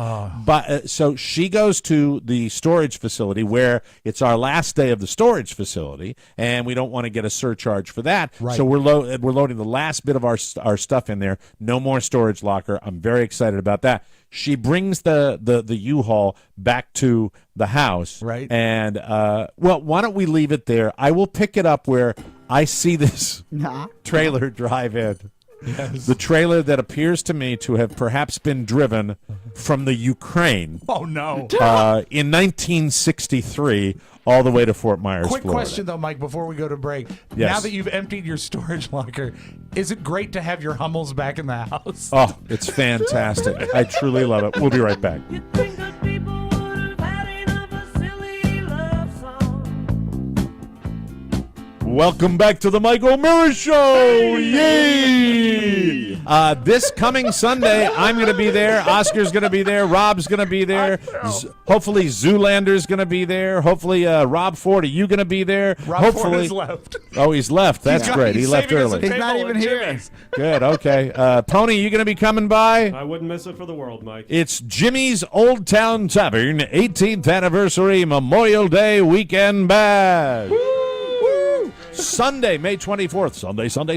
so she goes to the storage facility where it's our last day of the storage facility, and we don't want to get a surcharge for that. Right. So we're loading the last bit of our stuff in there. No more storage locker. I'm very excited about that. She brings the U-Haul back to the house. Right. And, why don't we leave it there? I will pick it up where I see this trailer drive in. Yes. The trailer that appears to me to have perhaps been driven from the Ukraine. Oh, no. In 1963, all the way to Fort Myers, Quick Florida. question, though, Mike, before we go to break. Yes. Now that you've emptied your storage locker, is it great to have your Hummels back in the house? Oh, it's fantastic. I truly love it. We'll be right back. Welcome back to the Mike O'Meara Show! Yay! This coming Sunday, I'm going to be there. Oscar's going to be there. Rob's going to be there. Hopefully, Zoolander's going to be there. Hopefully, Rob Ford, are you going to be there? Rob Ford has left. Oh, he's left. That's great. He left early. He's not even here. Good. Okay. Pony, you going to be coming by? I wouldn't miss it for the world, Mike. It's Jimmy's Old Town Tavern, 18th anniversary Memorial Day weekend bash. Sunday, May 24th.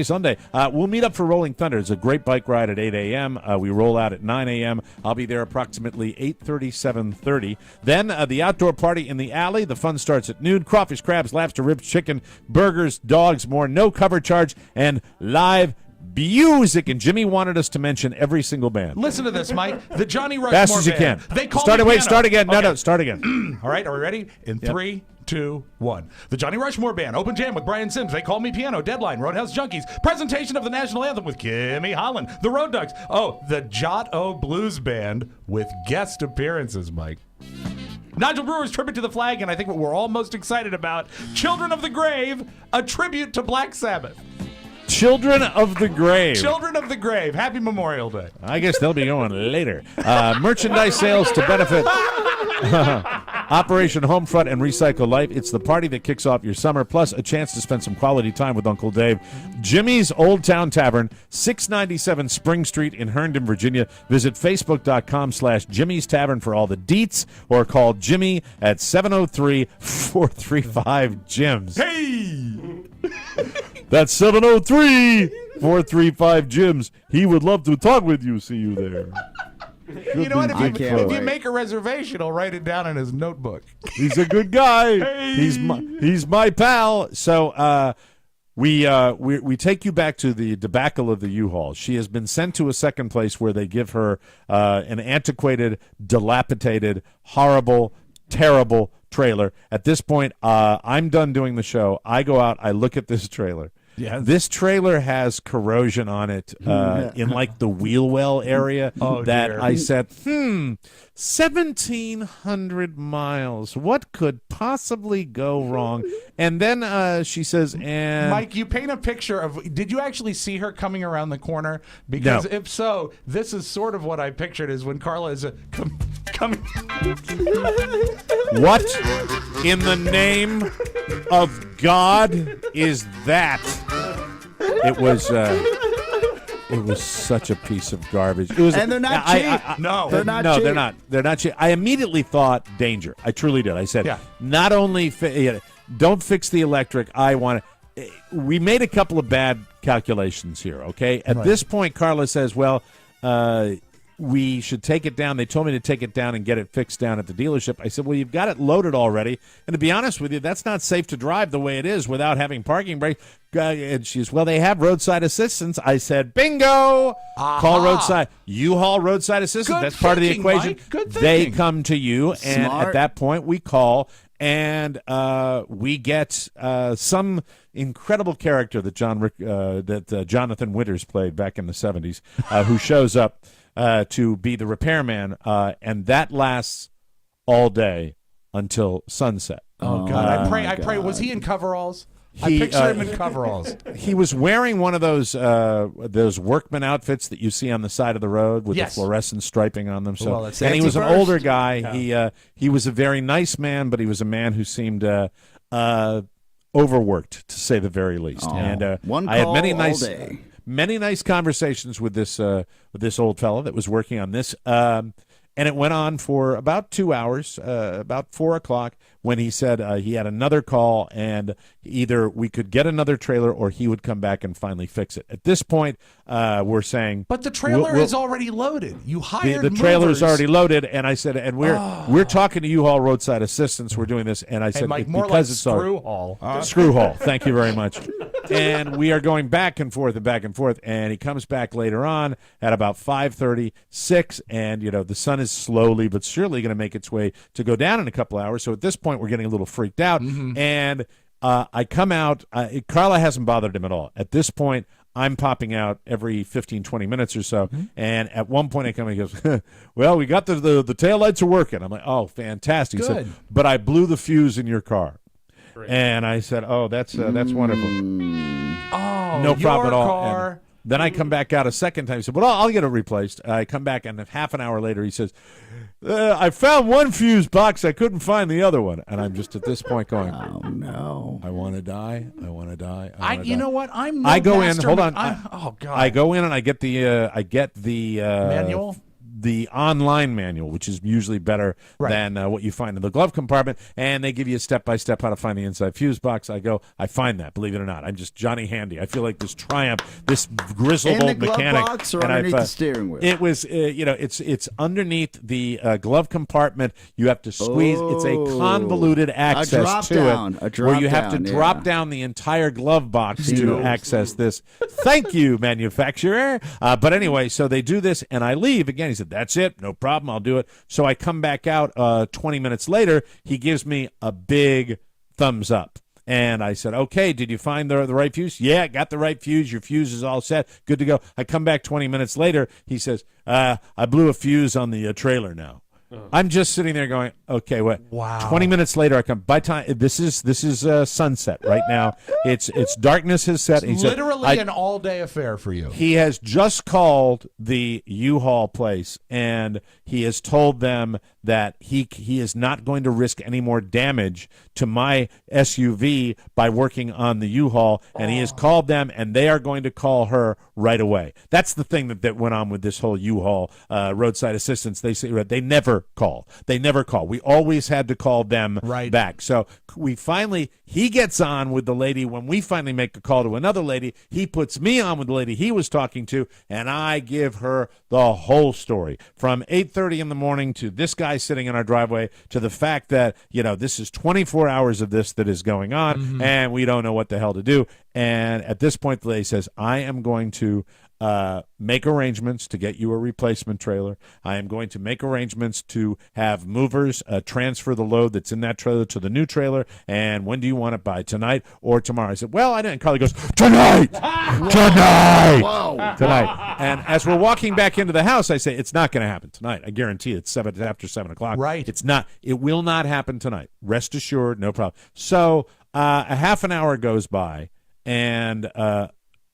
Sunday. We'll meet up for Rolling Thunder. It's a great bike ride at 8 a.m. We roll out at 9 a.m. I'll be there approximately 8:30, 7:30. Then the outdoor party in the alley. The fun starts at noon. Crawfish, crabs, lobster, ribs, chicken, burgers, dogs, more. No cover charge and live music. And Jimmy wanted us to mention every single band. Listen to this, Mike. The Johnny Rushmore Fast as you band. can. They call start me away. piano. Start again. Okay. No, start again. All right, are we ready? In 3, 2, 1. The Johnny Rushmore Band, Open Jam with Brian Sims, They Call Me Piano, Deadline, Roadhouse Junkies, presentation of the National Anthem with Kimmy Holland, the Road Dogs, the Jot-O Blues Band with guest appearances, Mike. Nigel Brewer's tribute to the flag, and I think what we're all most excited about, Children of the Grave, a tribute to Black Sabbath. Children of the Grave. Children of the Grave. Happy Memorial Day. I guess they'll be going later. Merchandise sales to benefit Operation Homefront and Recycle Life. It's the party that kicks off your summer, plus a chance to spend some quality time with Uncle Dave. Jimmy's Old Town Tavern, 697 Spring Street in Herndon, Virginia. Visit Facebook.com/Jimmy's Tavern for all the deets, or call Jimmy at 703-435-JIMS. Hey! That's 703-435-JIMS. He would love to talk with you. See you there. You know what? If you wait. make a reservation, I'll write it down in his notebook. He's a good guy. Hey. He's my pal. So we take you back to the debacle of the U-Haul. She has been sent to a second place where they give her an antiquated, dilapidated, horrible, terrible trailer. At this point, I'm done doing the show. I go out. I look at this trailer. Yes. This trailer has corrosion on it in like the wheel well area dear. I said, 1,700 miles. What could possibly go wrong? And then she says, and Mike, you paint a picture of, did you actually see her coming around the corner? Because No. if so, this is sort of what I pictured is when Carla is coming. what in the name of God is that? It was such a piece of garbage. It was, And they're not cheap. No. They're not no, cheap. they're not. They're not cheap. I immediately thought danger. I truly did. I said, Yeah. not only don't fix the electric. I want to. We made a couple of bad calculations here. Okay. At this point, Carla says, "Well, we should take it down." They told me to take it down and get it fixed down at the dealership. I said, well, you've got it loaded already. And to be honest with you, that's not safe to drive the way it is without having parking brake. And she's, well, they have roadside assistance. I said, bingo! Aha. Call roadside. U-Haul roadside assistance. Good That's part of the thinking, equation. Mike. Good They thinking. come to you, and Smart. at that point, we call, and we get some incredible character that Jonathan Winters played back in the 70s, who shows up to be the repairman, and that lasts all day until sunset. Oh, God. I pray. God. Was he in coveralls? I He, picture him in coveralls. He was wearing one of those workman outfits that you see on the side of the road with Yes. the fluorescent striping on them. So, Well, that's and he safety was an first. older guy. He was a very nice man, but he was a man who seemed overworked, to say the very least. Oh. And One I had call many all nice. day. Many nice conversations with this old fellow that was working on this, and it went on for about 2 hours, about 4 o'clock, when he said he had another call, and either we could get another trailer or he would come back and finally fix it. At this point, we're saying, But the trailer we'll- is already loaded. You hired the trailer is movers. already loaded, and I said, and we're talking to U-Haul roadside assistance. We're doing this, and I Hey, said, Mike, more like because it's already- screw haul. Screw Hall. Thank you very much. And we are going back and forth and back and forth. And he comes back later on at about 5:30, 6, and the sun is slowly but surely going to make its way to go down in a couple hours. So at this point, we're getting a little freaked out. And I come out. Carla hasn't bothered him at all. At this point, I'm popping out every 15, 20 minutes or so. And at one point I come and he goes, well, we got the taillights are working. I'm like, oh, fantastic. He said, Good. but I blew the fuse in your car. And I said, oh, that's wonderful. Oh, No problem at all. Car. And then I come back out a second time. He said, well, I'll get it replaced. I come back, and half an hour later he says, I found one fuse box. I couldn't find the other one. And I'm just at this point going, Oh, no. I want to die. I want to die. You know what? I'm no I go in. master Hold me- on. oh God. I go in and I get the Manual? the online manual, which is usually better Right. than what you find in the glove compartment, and they give you a step-by-step how to find the inside fuse box. I find that, believe it or not. I'm just Johnny Handy. I feel like this triumph, this grizzled In the old glove mechanic. box or and underneath I've, the steering wheel? It was, it's underneath the glove compartment. You have to squeeze. It's a Oh. convoluted access drop to down, it, a drop where you have to down, drop yeah. down the entire glove box to Yes. access this. Thank you, manufacturer. But anyway, so they do this, and I leave again. He said, "That's it, no problem. I'll do it." So I come back out 20 minutes later. He gives me a big thumbs up. And I said, okay, did you find the right fuse? Yeah, got the right fuse. Your fuse is all set. Good to go. I come back 20 minutes later. He says, I blew a fuse on the trailer now. I'm just sitting there going, okay, what? Wow. 20 minutes later, I come. By time this is sunset right now. It's darkness has set. It's literally an all-day affair for you. He has just called the U-Haul place, and he has told them that he is not going to risk any more damage to my SUV by working on the U-Haul, and he has called them, and they are going to call her right away. That's the thing that went on with this whole U-Haul roadside assistance. They say they never call. They never call. We always had to call them back. So he gets on with the lady. When we finally make a call to another lady, he puts me on with the lady he was talking to, and I give her the whole story from 8:30 in the morning to this guy sitting in our driveway to the fact that, this is 24 hours of this that is going on, and we don't know what the hell to do. And at this point, the lady says, I am going to make arrangements to get you a replacement trailer. I am going to make arrangements to have movers transfer the load that's in that trailer to the new trailer. And when do you want it by? Tonight or tomorrow? I said, well, I didn't. Carly goes, tonight! Tonight! Whoa. Tonight. And as we're walking back into the house, I say, it's not going to happen tonight. I guarantee it's after 7 o'clock. Right. It's not. It will not happen tonight. Rest assured, no problem. So a half an hour goes by, and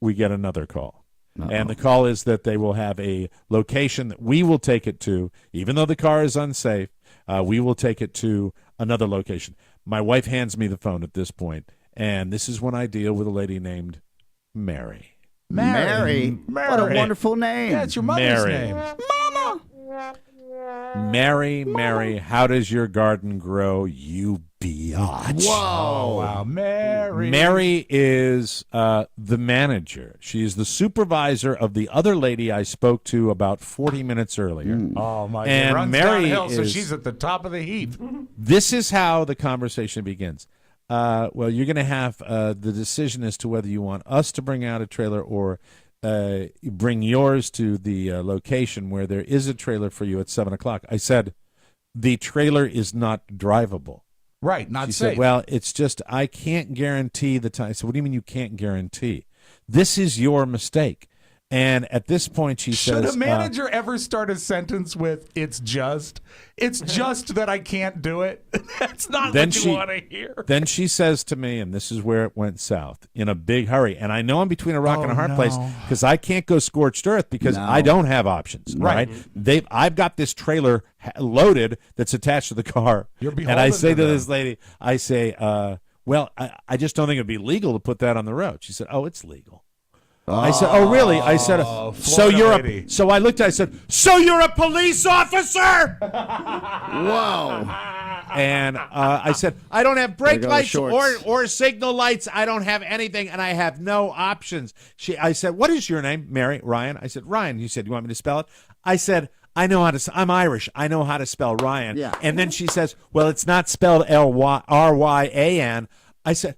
we get another call. And the call is that they will have a location that we will take it to, even though the car is unsafe. We will take it to another location. My wife hands me the phone at this point, and this is when I deal with a lady named Mary. Mary. What a wonderful name. Yeah, it's your mother's name. Mama. Mary, how does your garden grow, you biatch? Whoa. Wow, Mary. Mary is the manager. She is the supervisor of the other lady I spoke to about 40 minutes earlier. Oh, my God. And Runs Mary downhill, so is- she's at the top of the heap. This is how the conversation begins. Well, you're going to have the decision as to whether you want us to bring out a trailer or bring yours to the location where there is a trailer for you at 7 o'clock. I said, the trailer is not drivable. Right, not She safe. said, well, it's just I can't guarantee the time. I said, what do you mean you can't guarantee? This is your mistake. And at this point, she Should says, a manager ever start a sentence with, it's just that I can't do it? That's not Then what you want to hear. Then she says to me, and this is where it went south, in a big hurry. And I know I'm between a rock and a hard place because I can't go scorched earth because I don't have options. Right? I've got this trailer loaded that's attached to the car. You're and I say to them. this lady, I say, well, I just don't think it'd be legal to put that on the road. She said, oh, it's legal. I said, "Oh, really?" I said, "So you're lady. So I looked. I said, "So you're a police officer?" Whoa. And I said, "I don't have brake There go the lights shorts. or signal lights. I don't have anything, and I have no options." I said, "What is your name, Mary? Ryan?" I said, "Ryan." You said, "You want me to spell it?" I said, "I know how to. I'm Irish. I know how to spell Ryan." Yeah. And then she says, "Well, it's not spelled Ryan." I said,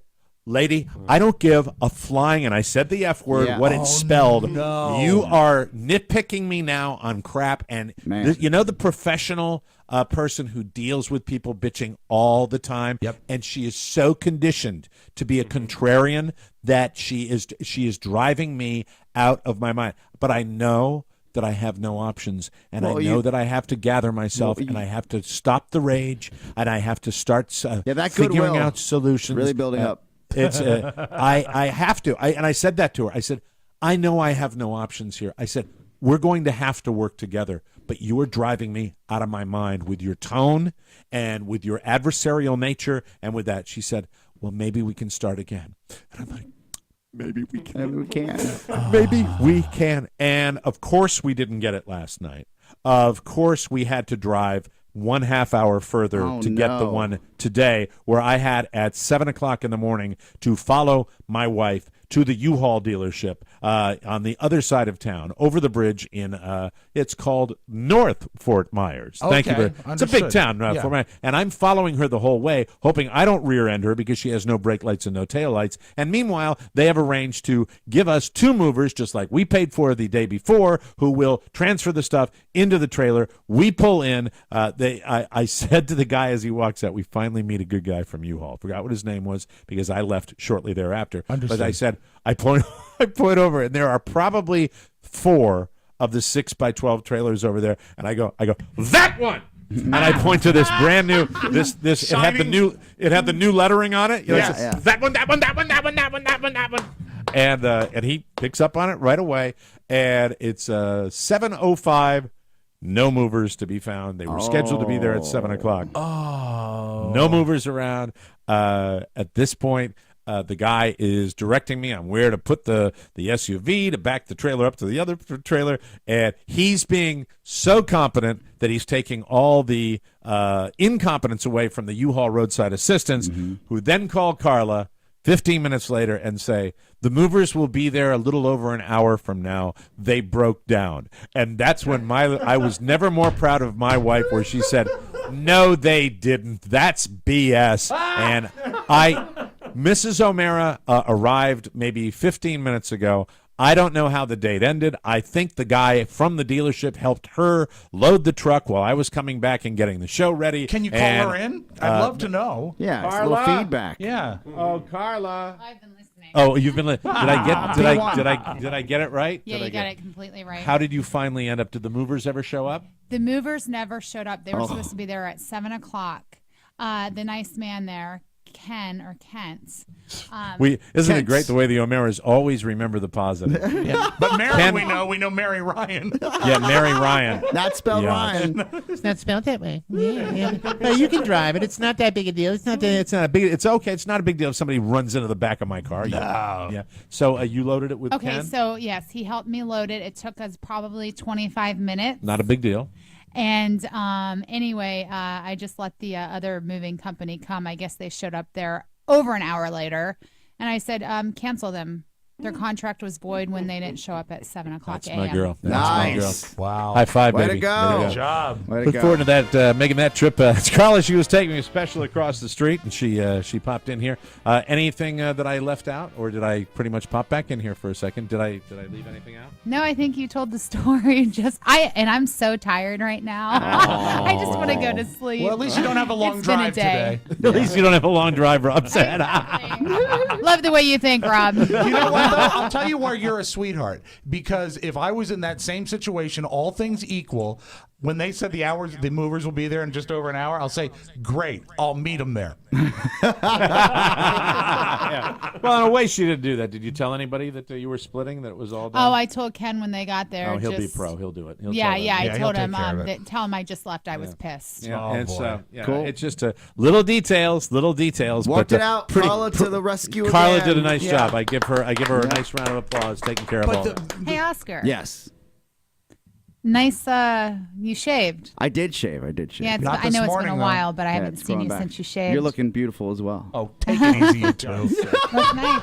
lady, I don't give a flying, and I said the F word, what it's spelled. no. You are nitpicking me now on crap. And Man. you know the professional person who deals with people bitching all the time? Yep. And she is so conditioned to be a contrarian that she is driving me out of my mind. But I know that I have no options, and Well, I know that I have to gather myself, and I have to stop the rage, and I have to start that figuring goodwill. out solutions. Really building up. It's I have to. And I said that to her. I said, I know I have no options here. I said, we're going to have to work together, but you are driving me out of my mind with your tone and with your adversarial nature and with that. She said, well, maybe we can start again. And I'm like, maybe we can. Maybe we can. Maybe we can. And of course we didn't get it last night. Of course we had to drive 1/2 hour further to get the one today, where I had at 7 o'clock in the morning to follow my wife to the U-Haul dealership on the other side of town, over the bridge in it's called North Fort Myers. Thank you. Okay, It's a big understood. town, Yeah. Fort Myers, and I'm following her the whole way, hoping I don't rear-end her because she has no brake lights and no tail lights. And meanwhile, they have arranged to give us 2 movers, just like we paid for the day before, who will transfer the stuff into the trailer. We pull in. I said to the guy as he walks out, we finally meet a good guy from U-Haul. Forgot what his name was because I left shortly thereafter. Understood. But I said, I point over, and there are probably 4 of the 6x12 trailers over there, and I go, that one. And I point to this brand new, this it had the new lettering on it. You know, it says, that one. And he picks up on it right away, and it's 7:05. No movers to be found. They were scheduled to be there at 7:00. Oh, no movers around. At this point, the guy is directing me on where to put the SUV to back the trailer up to the other trailer, and he's being so competent that he's taking all the incompetence away from the U-Haul roadside assistants, who then call Carla 15 minutes later and say, the movers will be there a little over an hour from now. They broke down. And that's when I was never more proud of my wife, where she said, no, they didn't. That's BS. And Mrs. O'Mara arrived maybe 15 minutes ago. I don't know how the date ended. I think the guy from the dealership helped her load the truck while I was coming back and getting the show ready. Can you call her in? I'd love to know. Yeah, it's a Carla? little feedback. Yeah. Oh, Carla. I've been listening. Oh, you've been. Did I get it right? Yeah, Did I you got it completely right. How did you finally end up? Did the movers ever show up? The movers never showed up. They were supposed to be there at 7:00. The nice man there, Ken or Kent. Isn't it great the way the O'Maras always remember the positive? But Mary, Ken- we know Mary Ryan. Yeah, Mary Ryan. Not spelled Yeah. Ryan. It's not spelled that way. Yeah. No, you can drive it. It's not that big a deal. It's not that. It's not a big. It's okay. It's not a big deal if somebody runs into the back of my car. Yeah. Yeah. So you loaded it with Okay, Ken? so yes, he helped me load it. It took us probably 25 minutes. Not a big deal. And anyway, I just let the other moving company come. I guess they showed up there over an hour later. And I said, cancel them. Their contract was void when they didn't show up at 7:00 That's a.m. my girl. That's Nice. my girl. Wow. High five, Way baby. to go. Way to Good job. Way to Look go. forward to that, making that trip. It's Carla. She was taking me special across the street, and she popped in here. Anything that I left out, or did I pretty much pop back in here for a second? Did I leave anything out? No, I think you told the story. I'm so tired right now. I just want to go to sleep. Well, at least you don't have a long It's been a drive day. today. At least you don't have a long drive, Rob said. Love the way you think, Rob. You know what, though? I'll tell you where you're a sweetheart. Because if I was in that same situation, all things equal, when they said the movers will be there in just over an hour, I'll say, great, I'll meet them there. Yeah. Well, in a way, she didn't do that. Did you tell anybody that you were splitting, that it was all done? Oh, I told Ken when they got there. Oh, he'll be pro. He'll do it. He'll Yeah, tell them. yeah. I Yeah, told he'll him, take care of it. tell him I just left. I was pissed. Yeah, Oh, and boy. so, yeah, Cool. it's just little details. Worked but, it out. Carla to the rescue Carla again. did a nice Yeah. job. I give her a nice round of applause, taking care of all that. Hey, Oscar. Yes. Nice. You shaved. I did shave. Yeah, Not I know this it's been morning, a though. while, but I Yeah, haven't it's seen going you back. since you shaved. You're looking beautiful as well. Oh, take it easy, you two. Look nice.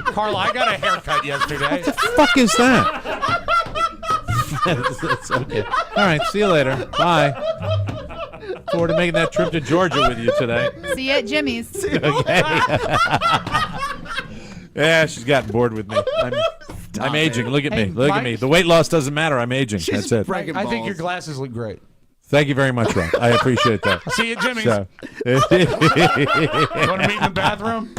Carla, I got a haircut yesterday. Fuck is that? It's okay. All right. See you later. Bye. Forward to making that trip to Georgia with you today. See you at Jimmy's. Okay. Yeah, she's gotten bored with me. I'm aging. Look at me. Hey, Look at Mike. me. The weight loss doesn't matter. I'm aging. That's it. breaking I think your balls. glasses look great. Thank you very much, Rob. I appreciate that. See you at Jimmy's. So, You want to meet in the bathroom?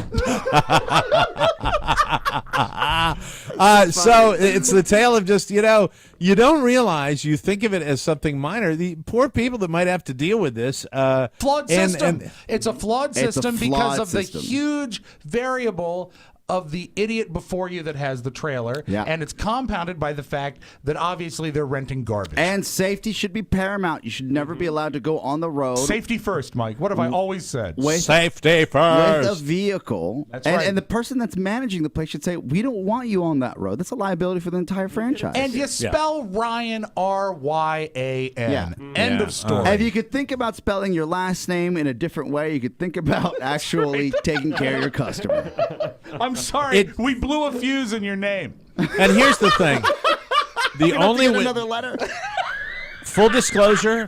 so it's the tale of just, you don't realize, you think of it as something minor. The poor people that might have to deal with this. Flawed system. It's a flawed It's a system because flawed of the system. huge variable of the idiot before you that has the trailer. Yeah. And it's compounded by the fact that obviously they're renting garbage. And safety should be paramount. You should never be allowed to go on the road Safety first, Mike. What have I always said? with Safety with a first. vehicle. That's and, right. and the person that's managing the place should say, we don't want you on that road. That's a liability for the entire franchise. And you spell Ryan R-Y-A-N. Yeah. End Yeah. of story. And if you could think about spelling your last name in a different way, you could think about actually taking care of your customer. I'm sorry. It- We blew a fuse in your name. And here's the thing: the only way, Another letter. full disclosure,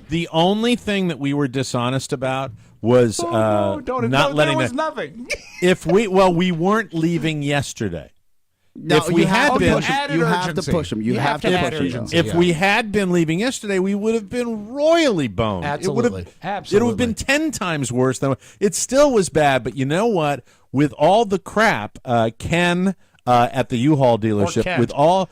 the only thing that we were dishonest about was not letting there was the, nothing. we weren't leaving yesterday. No, If we you had have to been- push 'em. You have to push them. You have to add push them. urgency. If we had been leaving yesterday, we would have been royally boned. Absolutely. It would Absolutely. have been 10 times worse than it still was bad. But you know what? With all the crap, Ken at the U-Haul dealership, Kent. with all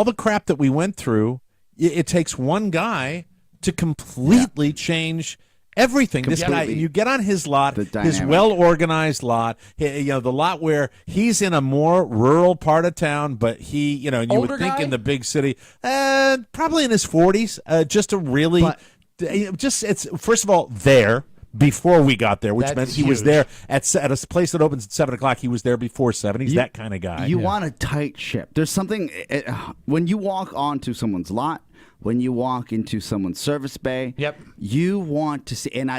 the crap that we went through, it takes one guy to completely change everything. This guy, Completely. you get on his lot, The his dynamic. well-organized lot, the lot where he's in a more rural part of town, but and you Older would think guy? in the big city, probably in his 40s, just a really, But- it's first of all there before we got there, which That's meant he was huge. there at a place that opens at 7 o'clock. He was there before 7. He's that kind of guy. You want a tight ship. There's something when you walk onto someone's lot, when you walk into someone's service bay. Yep. You want to see, and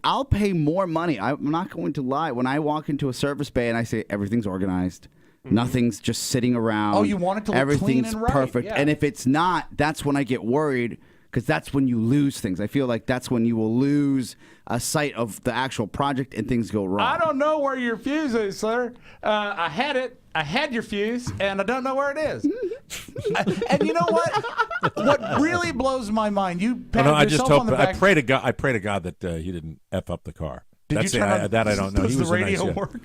I'll pay more money. I'm not going to lie. When I walk into a service bay and I say everything's organized, nothing's just sitting around. Oh, you want it to look everything's clean and right, perfect. yeah. And if it's not, that's when I get worried. Because that's when you lose things. I feel like that's when you will lose a sight of the actual project and things go wrong. I don't know where your fuse is, sir. I had it. I had your fuse, and I don't know where it is. And you know what? What really blows my mind, you pat I just yourself hope. on the back. I pray to God that he didn't f up the car. Did That's you turn it. on- that I don't know. does He the was a nice radio guy. work?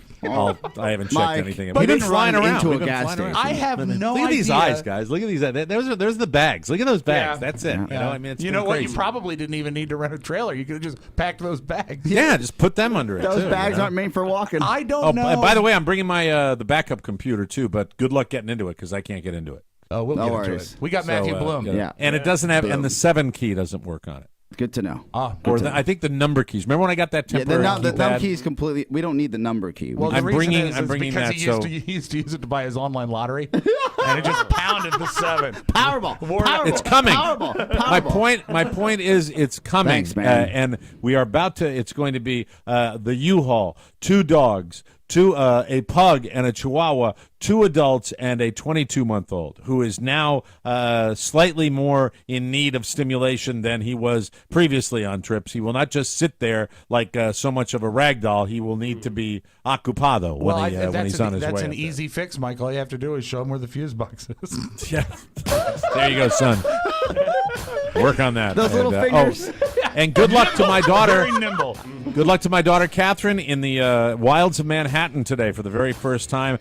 I haven't checked Mike, anything. but We've been didn't flying run around. into We've a been gas flying around. station. I have no Look at these idea. eyes, guys. Look at these eyes. There's the bags. Look at those bags. Yeah. That's it. You know, I mean, it's you been know what? You crazy. probably didn't even need to rent a trailer. You could have just packed those bags. Yeah, just put them under it. Those too, bags you know? aren't made for walking. I don't Oh, know. by the way, I'm bringing my the backup computer too. But good luck getting into it because I can't get into it. we'll No get into worries. it. We got Matthew So, Bloom. Yeah. and it doesn't have, and the 7 key doesn't work on it. Good to know. Or I think the number keys. Remember when I got that Yeah, temporary the thumb keypad? key is completely. We don't need the number key. Well, I'm the reason bringing- is I'm bringing because that, he used to use it to buy his online lottery, and it just pounded the 7. Powerball. Powerball. It's coming. Powerball. My point is it's coming. Thanks, man. And we are about to. It's going to be the U-Haul, 2 dogs, a pug and a chihuahua, 2 adults and a 22-month-old who is now slightly more in need of stimulation than he was previously on trips. He will not just sit there like so much of a rag doll. He will need to be ocupado when he's on his way. That's an up there. easy fix, Mike. All you have to do is show him where the fuse box is. Yeah. There you go, son. Work on that. Those little fingers. And good luck to my daughter. Very nimble. Good luck to my daughter, Catherine, in the wilds of Manhattan today for the very first time.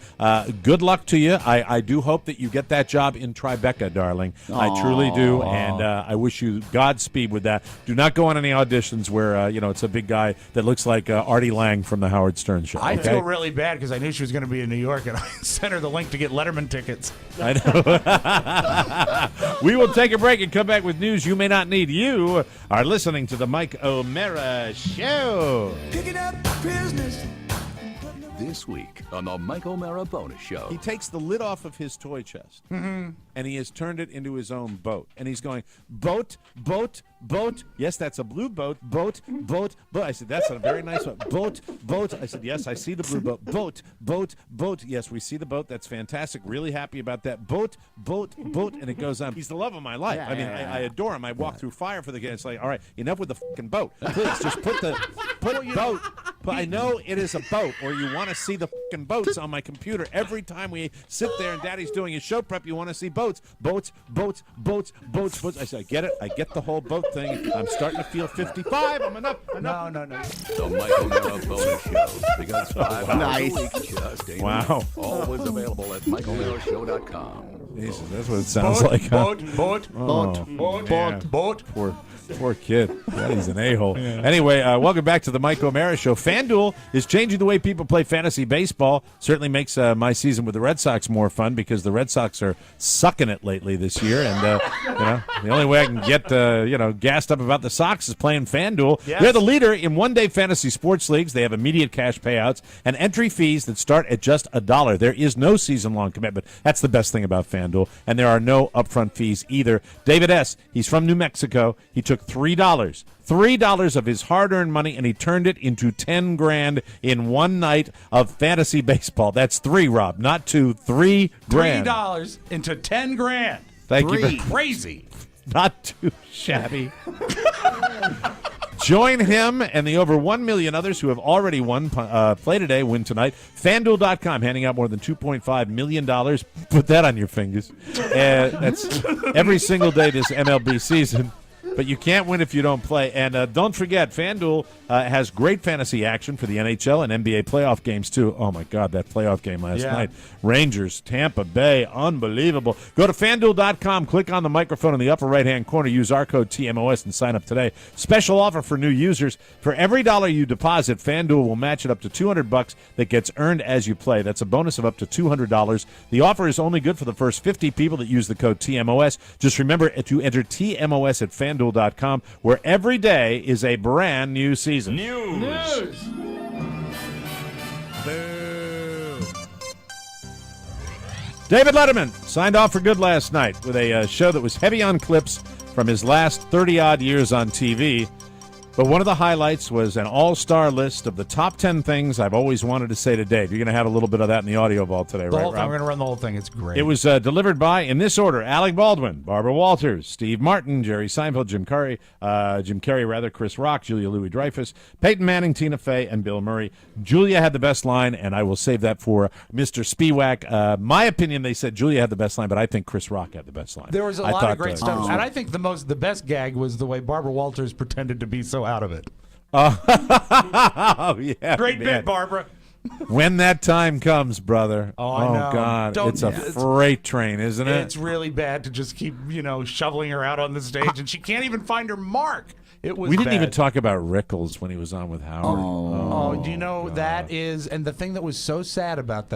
Good luck to you. I do hope that you get that job in Tribeca, darling. I truly do, and I wish you Godspeed with that. Do not go on any auditions where it's a big guy that looks like Artie Lang from the Howard Stern Show. I okay? feel really bad because I knew she was going to be in New York, and I sent her the link to get Letterman tickets. I know. We will take a break and come back with news you may not need. You are listening to the Mike O'Meara Show. This week on the Mike O'Meara Bonus Show. He takes the lid off of his toy chest, and he has turned it into his own boat. And he's going, boat, boat, boat. Yes, that's a blue boat. Boat, boat, boat. I said, that's a very nice one. Boat, boat. I said, yes, I see the blue boat. Boat, boat, boat. Yes, we see the boat. That's fantastic. Really happy about that. Boat, boat, boat. And it goes on. He's the love of my life. Yeah, I mean, I adore him. I walk through fire for the guy. It's like, all right, enough with the fucking boat. Please, just put boat. But I know it is a boat, or you want to see the fucking boats on my computer. Every time we sit there and Daddy's doing his show prep, you want to see boats, boats, boats, boats, boats, boats. I said, I get it. I get the whole boat thing. I'm starting to feel 55. I'm enough. No. The Mike O'Meara Bonus Show. Because 5 hours Nice. a week just ain't Wow. enough. Always available at MikeO'MearaShow.com. Jesus, that's what it sounds like. Huh? Boat. Poor kid. God, he's an a-hole. Anyway, welcome back to the Mike O'Meara Show. FanDuel is changing the way people play fantasy baseball. Certainly makes my season with the Red Sox more fun because the Red Sox are sucking it lately this year. And, the only way I can get, gassed up about the Sox is playing FanDuel. Yes. They're the leader in one-day fantasy sports leagues. They have immediate cash payouts and entry fees that start at just $1. There is no season-long commitment. That's the best thing about FanDuel. FanDuel, and there are no upfront fees either. David S., he's from New Mexico. He took $3 of his hard-earned money, and he turned it into $10,000 in one night of fantasy baseball. That's 3, Rob, not 2, $3,000. $3 into $10,000. Thank you. Very crazy. Not too shabby. Join him and the over 1 million others who have already won. Play today, win tonight. FanDuel.com handing out more than $2.5 million. Put that on your fingers. That's every single day this MLB season. But you can't win if you don't play. And don't forget, FanDuel has great fantasy action for the NHL and NBA playoff games, too. Oh, my God, that playoff game last night. Rangers, Tampa Bay, unbelievable. Go to FanDuel.com, click on the microphone in the upper right-hand corner, use our code TMOS, and sign up today. Special offer for new users. For every dollar you deposit, FanDuel will match it up to $200 that gets earned as you play. That's a bonus of up to $200. The offer is only good for the first 50 people that use the code TMOS. Just remember to enter TMOS at FanDuel.com, where every day is a brand new season. News. David Letterman signed off for good last night with a show that was heavy on clips from his last 30-odd years on TV. But one of the highlights was an all-star list of the top 10 things I've always wanted to say to Dave. You're going to have a little bit of that in the audio vault today, The right, whole thing, Rob? we're going to run the whole thing. It's great. It was delivered by, in this order, Alec Baldwin, Barbara Walters, Steve Martin, Jerry Seinfeld, Jim Carrey, Chris Rock, Julia Louis-Dreyfus, Peyton Manning, Tina Fey, and Bill Murray. Julia had the best line, and I will save that for Mr. Spiewak. My opinion, they said Julia had the best line, but I think Chris Rock had the best line. There was a lot of great stuff. And I think the best gag was the way Barbara Walters pretended to be so out of it. Oh, yeah. Great bit, Barbara. When that time comes, brother. Oh, I know. God. It's a freight train, isn't it? It's really bad to just keep, shoveling her out on the stage, and she can't even find her mark. It was We didn't bad. even talk about Rickles when he was on with Howard. Oh, do you know that is, and the thing that was so sad about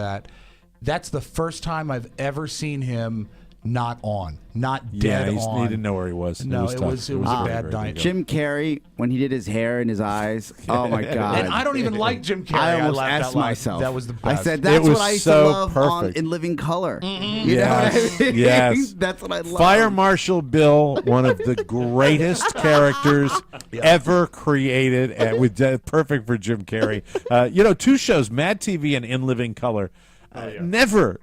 that's the first time I've ever seen him not dead on. He didn't know where he was. No, it was a bad night. Jim Carrey, when he did his hair and his eyes. Oh, my God. And I don't even like Jim Carrey. I almost laughed asked out loud. myself. That was the I best. said, that's was what I used so to love perfect. In Living Color. Mm-hmm. You know what I mean? Yes. That's what I love. Fire Marshal Bill, one of the greatest characters ever created, and perfect for Jim Carrey. 2 shows, Mad TV and In Living Color. Never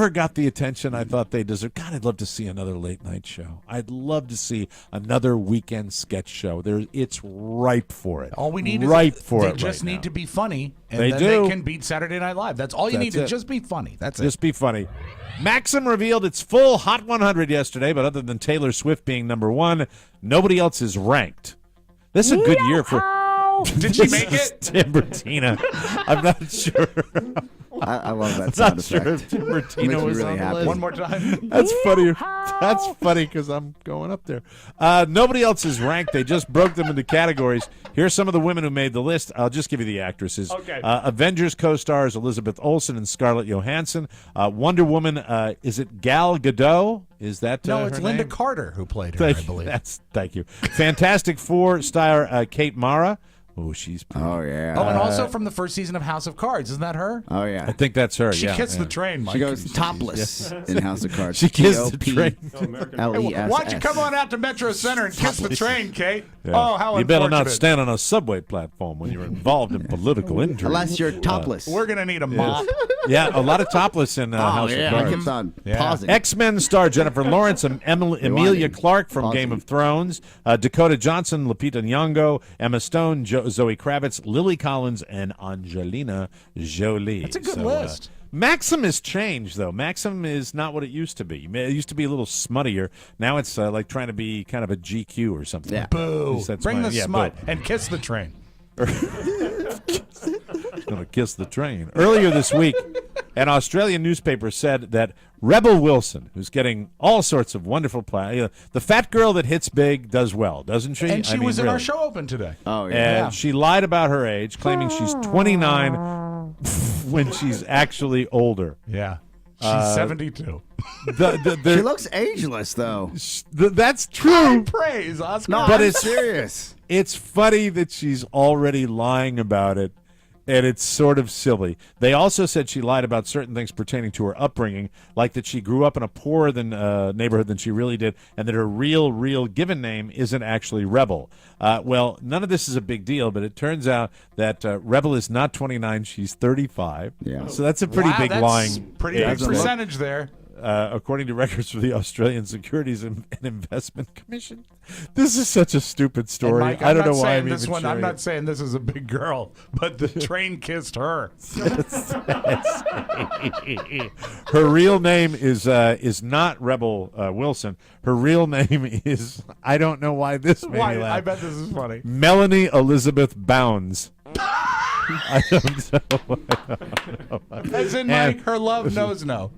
got the attention I thought they deserved. God, I'd love to see another late night show. I'd love to see another weekend sketch show. It's ripe for it. All we need ripe is for they it just right need now. to be funny, and They then do. they can beat Saturday Night Live. That's all you need to just be funny. That's it. Just be funny. Maxim revealed its full Hot 100 yesterday, but other than Taylor Swift being number 1, nobody else is ranked. This is a good year for. Did she make it? Timbertina. I'm not sure. I love that I'm sound not sure effect. if Timbertina Makes me was really on the happy. list. One more time. That's funny. That's funny because I'm going up there. Nobody else is ranked. They just broke them into categories. Here's some of the women who made the list. I'll just give you the actresses. Okay. Avengers co-stars Elizabeth Olsen and Scarlett Johansson. Wonder Woman, is it Gal Gadot? Is that No, it's her Linda name? Carter who played her, I believe. Thank you. Fantastic Four star Kate Mara. Oh, she's pretty. Oh, yeah. Oh, and also from the first season of House of Cards. Isn't that her? Oh, I yeah. think that's her. She yeah, gets yeah. the train, Mike. She goes topless in House of Cards. She kissed the train. L-E-S-S. Why don't you come on out to Metro Center and kiss the train, Kate? Yeah. Oh, how You better not unfortunate. stand on a subway platform when you're involved in political injury. Unless you're topless. We're going to need a mop. Yeah, a lot of topless in House of I Cards. kept on Yeah. pausing. X-Men star Jennifer Lawrence and Emilia Clarke from Pausing. Game of Thrones, Dakota Johnson, Lupita Nyong'o, Emma Stone, Zoe Kravitz, Lily Collins, and Angelina Jolie. That's a good list. Maxim has changed, though. Maxim is not what it used to be. It used to be a little smuttier. Now it's like trying to be kind of a GQ or something. Yeah. Boo. That's Bring my- the yeah, smut boo. and kiss the train. Going to kiss the train. Earlier this week, an Australian newspaper said that Rebel Wilson, who's getting all sorts of wonderful play, the fat girl that hits big does well, doesn't she? And she I mean, was in our really. show open today. Oh, And yeah. she lied about her age, claiming she's 29 when she's actually older. Yeah. She's 72. She looks ageless, though. That's true. Praise, Oscar. No, But I'm it's serious. It's funny that she's already lying about it. And it's sort of silly. They also said she lied about certain things pertaining to her upbringing, like that she grew up in a poorer neighborhood than she really did, and that her real given name isn't actually Rebel. Well, none of this is a big deal, but it turns out that Rebel is not 29; she's 35. Yeah. So that's a pretty big lying. Pretty big percentage there. According to records from the Australian Securities and Investment Commission. This is such a stupid story. Mike, I don't know why I'm sharing not it. saying this is a big girl, but the train kissed her. Her real name is not Rebel Wilson. Her real name is, I don't know why this made me laugh. I bet this is funny. Melanie Elizabeth Bounds. I don't know. As in, Mike, her love knows no.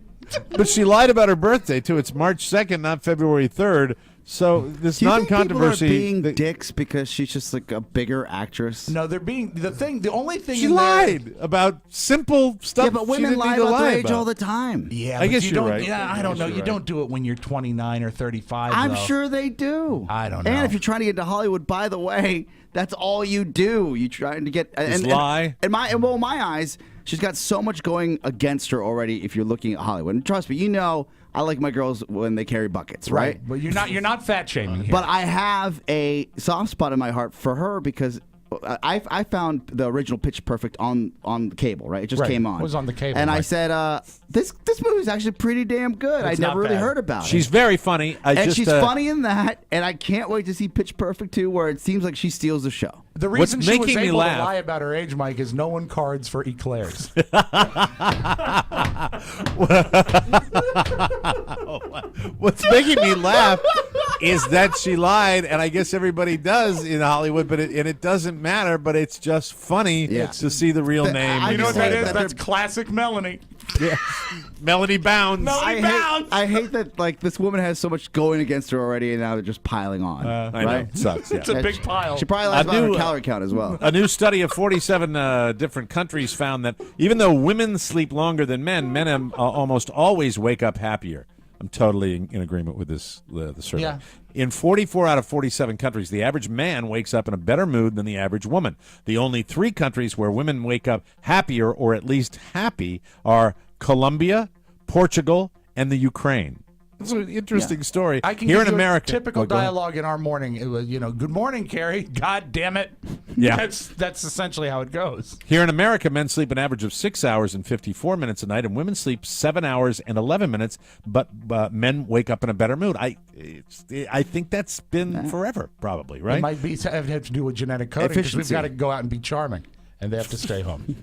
But she lied about her birthday, too. It's March 2nd, not February 3rd. So this Do you think non-controversy. people are being dicks because she's just like a bigger actress? No, they're being the only thing She in there- lied about simple stuff. Yeah, but she women didn't lie need to about lie their age about. all the time. Yeah, I but guess you you're don't. right. Yeah, I don't know. You don't do it when you're 29 or 35. I'm though. sure they do. I don't know. And if you're trying to get into Hollywood, by the way, that's all you do. You trying to get Just lie. In my eyes, she's got so much going against her already. If you're looking at Hollywood, and trust me, you know I like my girls when they carry buckets, right? But you're not fat shaming here. But I have a soft spot in my heart for her because I found the original Pitch Perfect on cable, right? It just came on. It was on the cable. And I Mike. said, this movie's actually pretty damn good. It's I never not really bad. heard about it. She's very funny. She's funny in that, and I can't wait to see Pitch Perfect 2, where it seems like she steals the show. The reason What's she was making me able laugh- to lie about her age, Mike, is no one cards for eclairs. What's making me laugh is that she lied, and I guess everybody does in Hollywood, but it doesn't matter. But it's just funny to see the real name. You know what that say is? that That's classic Melanie. Yeah. Melanie Bounds. I hate that like this woman has so much going against her already, and now they're just piling on. I know. right? It sucks. Yeah. It's a big pile. She probably lies about her calorie count as well. A new study of 47 different countries found that even though women sleep longer than men almost always wake up happier. I'm totally in agreement with this the survey. Yeah. In 44 out of 47 countries, the average man wakes up in a better mood than the average woman. The only 3 countries where women wake up happier or at least happy are Colombia, Portugal, and the Ukraine. It's an interesting story. I can Here give in you America, a typical Oh, go ahead. dialogue in our morning. It was, good morning, Carrie. God damn it. Yeah. That's essentially how it goes. Here in America, men sleep an average of 6 hours and 54 minutes a night, and women sleep 7 hours and 11 minutes, but men wake up in a better mood. I think that's been forever, probably, right? It might have to do with genetic coding because we've Efficiency. got to go out and be charming, and they have to stay home.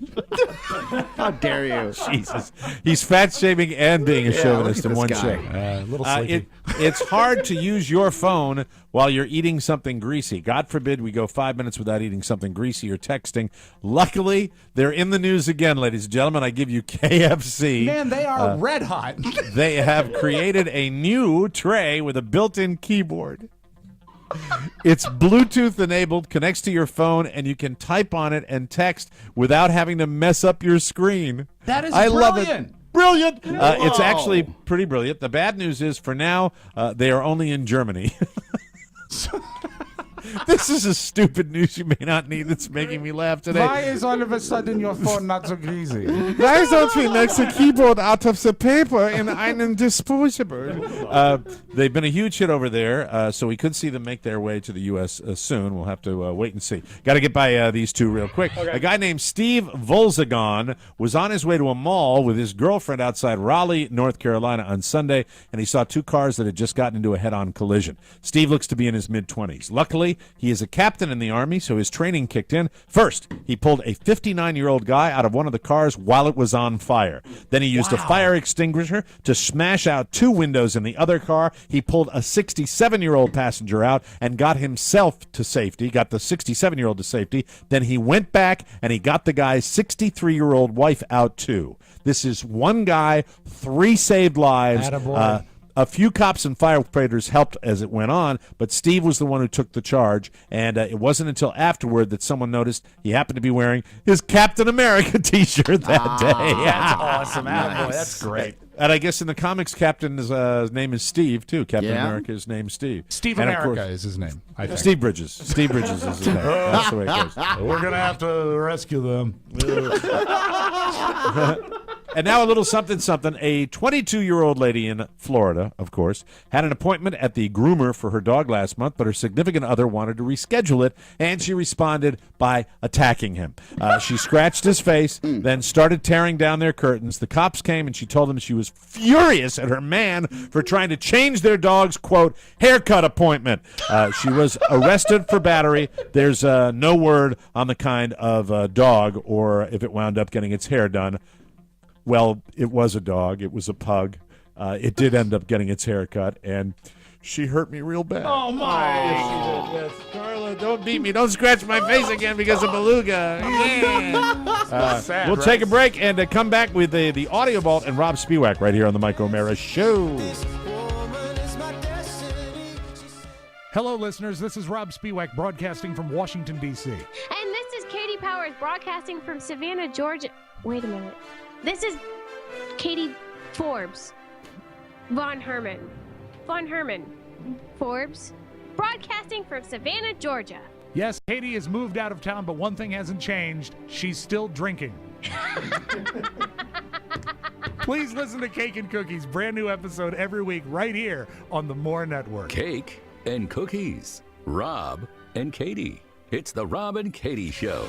How dare you? Jesus. He's fat shaming and being a chauvinist look in at one this show. guy. A little sleepy. It's hard to use your phone while you're eating something greasy. God forbid we go 5 minutes without eating something greasy or texting. Luckily, they're in the news again, ladies and gentlemen. I give you KFC. Man, they are red hot. They have created a new tray with a built-in keyboard. It's Bluetooth enabled, connects to your phone, and you can type on it and text without having to mess up your screen. That is I love brilliant. it. Brilliant. It's actually pretty brilliant. The bad news is, for now, they are only in Germany. This is a stupid news you may not need. It's making me laugh today. Why is all of a sudden your phone not so greasy? Why don't we make the keyboard out of the paper in einen disposable? They've been a huge hit over there, so we could see them make their way to the U.S. Soon. We'll have to wait and see. Got to get by these two real quick. Okay. A guy named Steve Volzagon was on his way to a mall with his girlfriend outside Raleigh, North Carolina on Sunday, and he saw 2 cars that had just gotten into a head-on collision. Steve looks to be in his mid-20s. Luckily, he is a captain in the Army, so his training kicked in. First, he pulled a 59-year-old guy out of one of the cars while it was on fire. Then he used a fire extinguisher to smash out 2 windows in the other car. He pulled a 67-year-old passenger out and got himself to safety, got the 67-year-old to safety. Then he went back and he got the guy's 63-year-old wife out too. This is one guy, 3 saved lives. Attaboy. A few cops and firefighters helped as it went on, but Steve was the one who took the charge, and it wasn't until afterward that someone noticed he happened to be wearing his Captain America T-shirt that day. That's awesome. Attaboy. That's great. And I guess in the comics, Captain's name is Steve, too. Captain Yeah. America's name's Steve. Steve And of America course- is his name, I think. Steve Bridges. Steve Bridges is his name. That's the way it goes. We're going to have to rescue them. And now a little something. A 22-year-old lady in Florida, of course, had an appointment at the groomer for her dog last month, but her significant other wanted to reschedule it, and she responded by attacking him. She scratched his face, then started tearing down their curtains. The cops came, and she told them she was furious at her man for trying to change their dog's, quote, haircut appointment. She was arrested for battery. There's no word on the kind of dog or if it wound up getting its hair done. Well, it was a dog. It was a pug. It did end up getting its hair cut, and she hurt me real bad. Oh, my. Yes, she did. Yes. Carla, don't beat me. Don't scratch my face again because of beluga. Yeah. Sad, We'll right? take a break and come back with the Audio Vault and Rob Spiewak right here on the Mike O'Mara Show. Hello, listeners. This is Rob Spiewak broadcasting from Washington, D.C. And this is Katie Powers broadcasting from Savannah, Georgia. Wait a minute. This is Katie Forbes. Von Herman. Forbes. Broadcasting from Savannah, Georgia. Yes, Katie has moved out of town, but one thing hasn't changed. She's still drinking. Please listen to Cake and Cookies, brand new episode every week right here on the More Network. Cake and cookies. Rob and Katie. It's the Rob and Katie Show.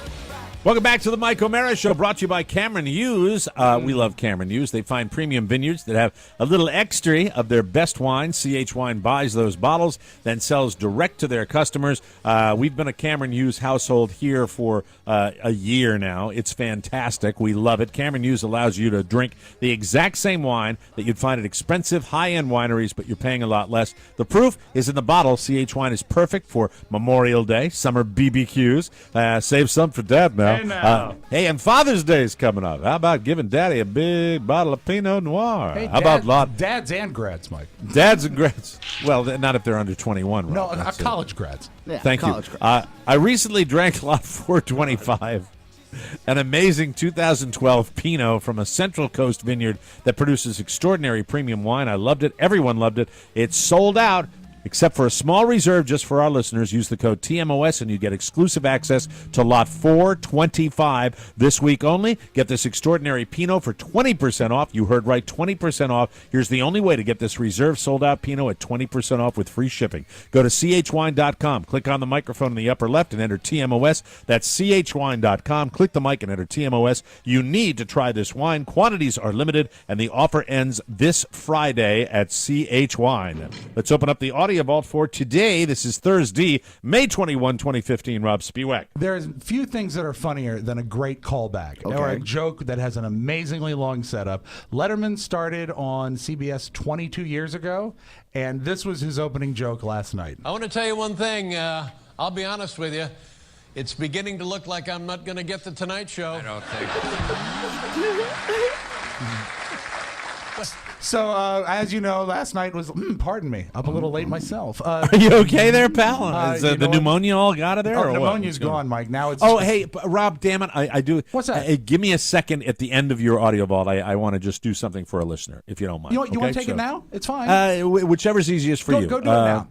Welcome back to the Mike O'Mara Show, brought to you by Cameron Hughes. We love Cameron Hughes. They find premium vineyards that have a little extra of their best wine. CH Wine buys those bottles, then sells direct to their customers. We've been a Cameron Hughes household here for a year now. It's fantastic. We love it. Cameron Hughes allows you to drink the exact same wine that you'd find at expensive, high-end wineries, but you're paying a lot less. The proof is in the bottle. CH Wine is perfect for Memorial Day, summer BBQs. Save some for Dad now. Hey, and Father's Day is coming up. How about giving Daddy a big bottle of Pinot Noir? Hey, How about lot? Dads and grads, Mike. Dads and grads. Well, not if they're under 21. Rob. No, That's it. college grads. Yeah, Thank you. college grads. I recently drank lot 425, an amazing 2012 Pinot from a Central Coast vineyard that produces extraordinary premium wine. I loved it. Everyone loved it. It's sold out. Except for a small reserve just for our listeners. Use the code TMOS and you get exclusive access to lot 425 this week only. Get this extraordinary Pinot for 20% off. You heard right, 20% off. Here's the only way to get this reserve sold-out Pinot at 20% off with free shipping. Go to chwine.com. Click on the microphone in the upper left and enter TMOS. That's chwine.com. Click the mic and enter TMOS. You need to try this wine. Quantities are limited, and the offer ends this Friday at CH Wine. Let's open up the audio vault for today. This is Thursday, May 21, 2015. Rob Spiewak. There's few things that are funnier than a great callback or a joke that has an amazingly long setup. Letterman started on CBS 22 years ago, and this was his opening joke last night. I want to tell you one thing. I'll be honest with you. It's beginning to look like I'm not going to get the Tonight Show. I don't think. So, as you know, last night was, pardon me, up a little late myself. Are you okay there, pal? Is the pneumonia all got of there? Oh, or what? pneumonia's gone, Mike. Now it's. Oh, hey, Rob, damn it. I do. What's that? Give me a second at the end of your audio vault. I want to just do something for a listener, if you don't mind. You want to take it now? It's fine. Whichever's easiest for you. Go do it now.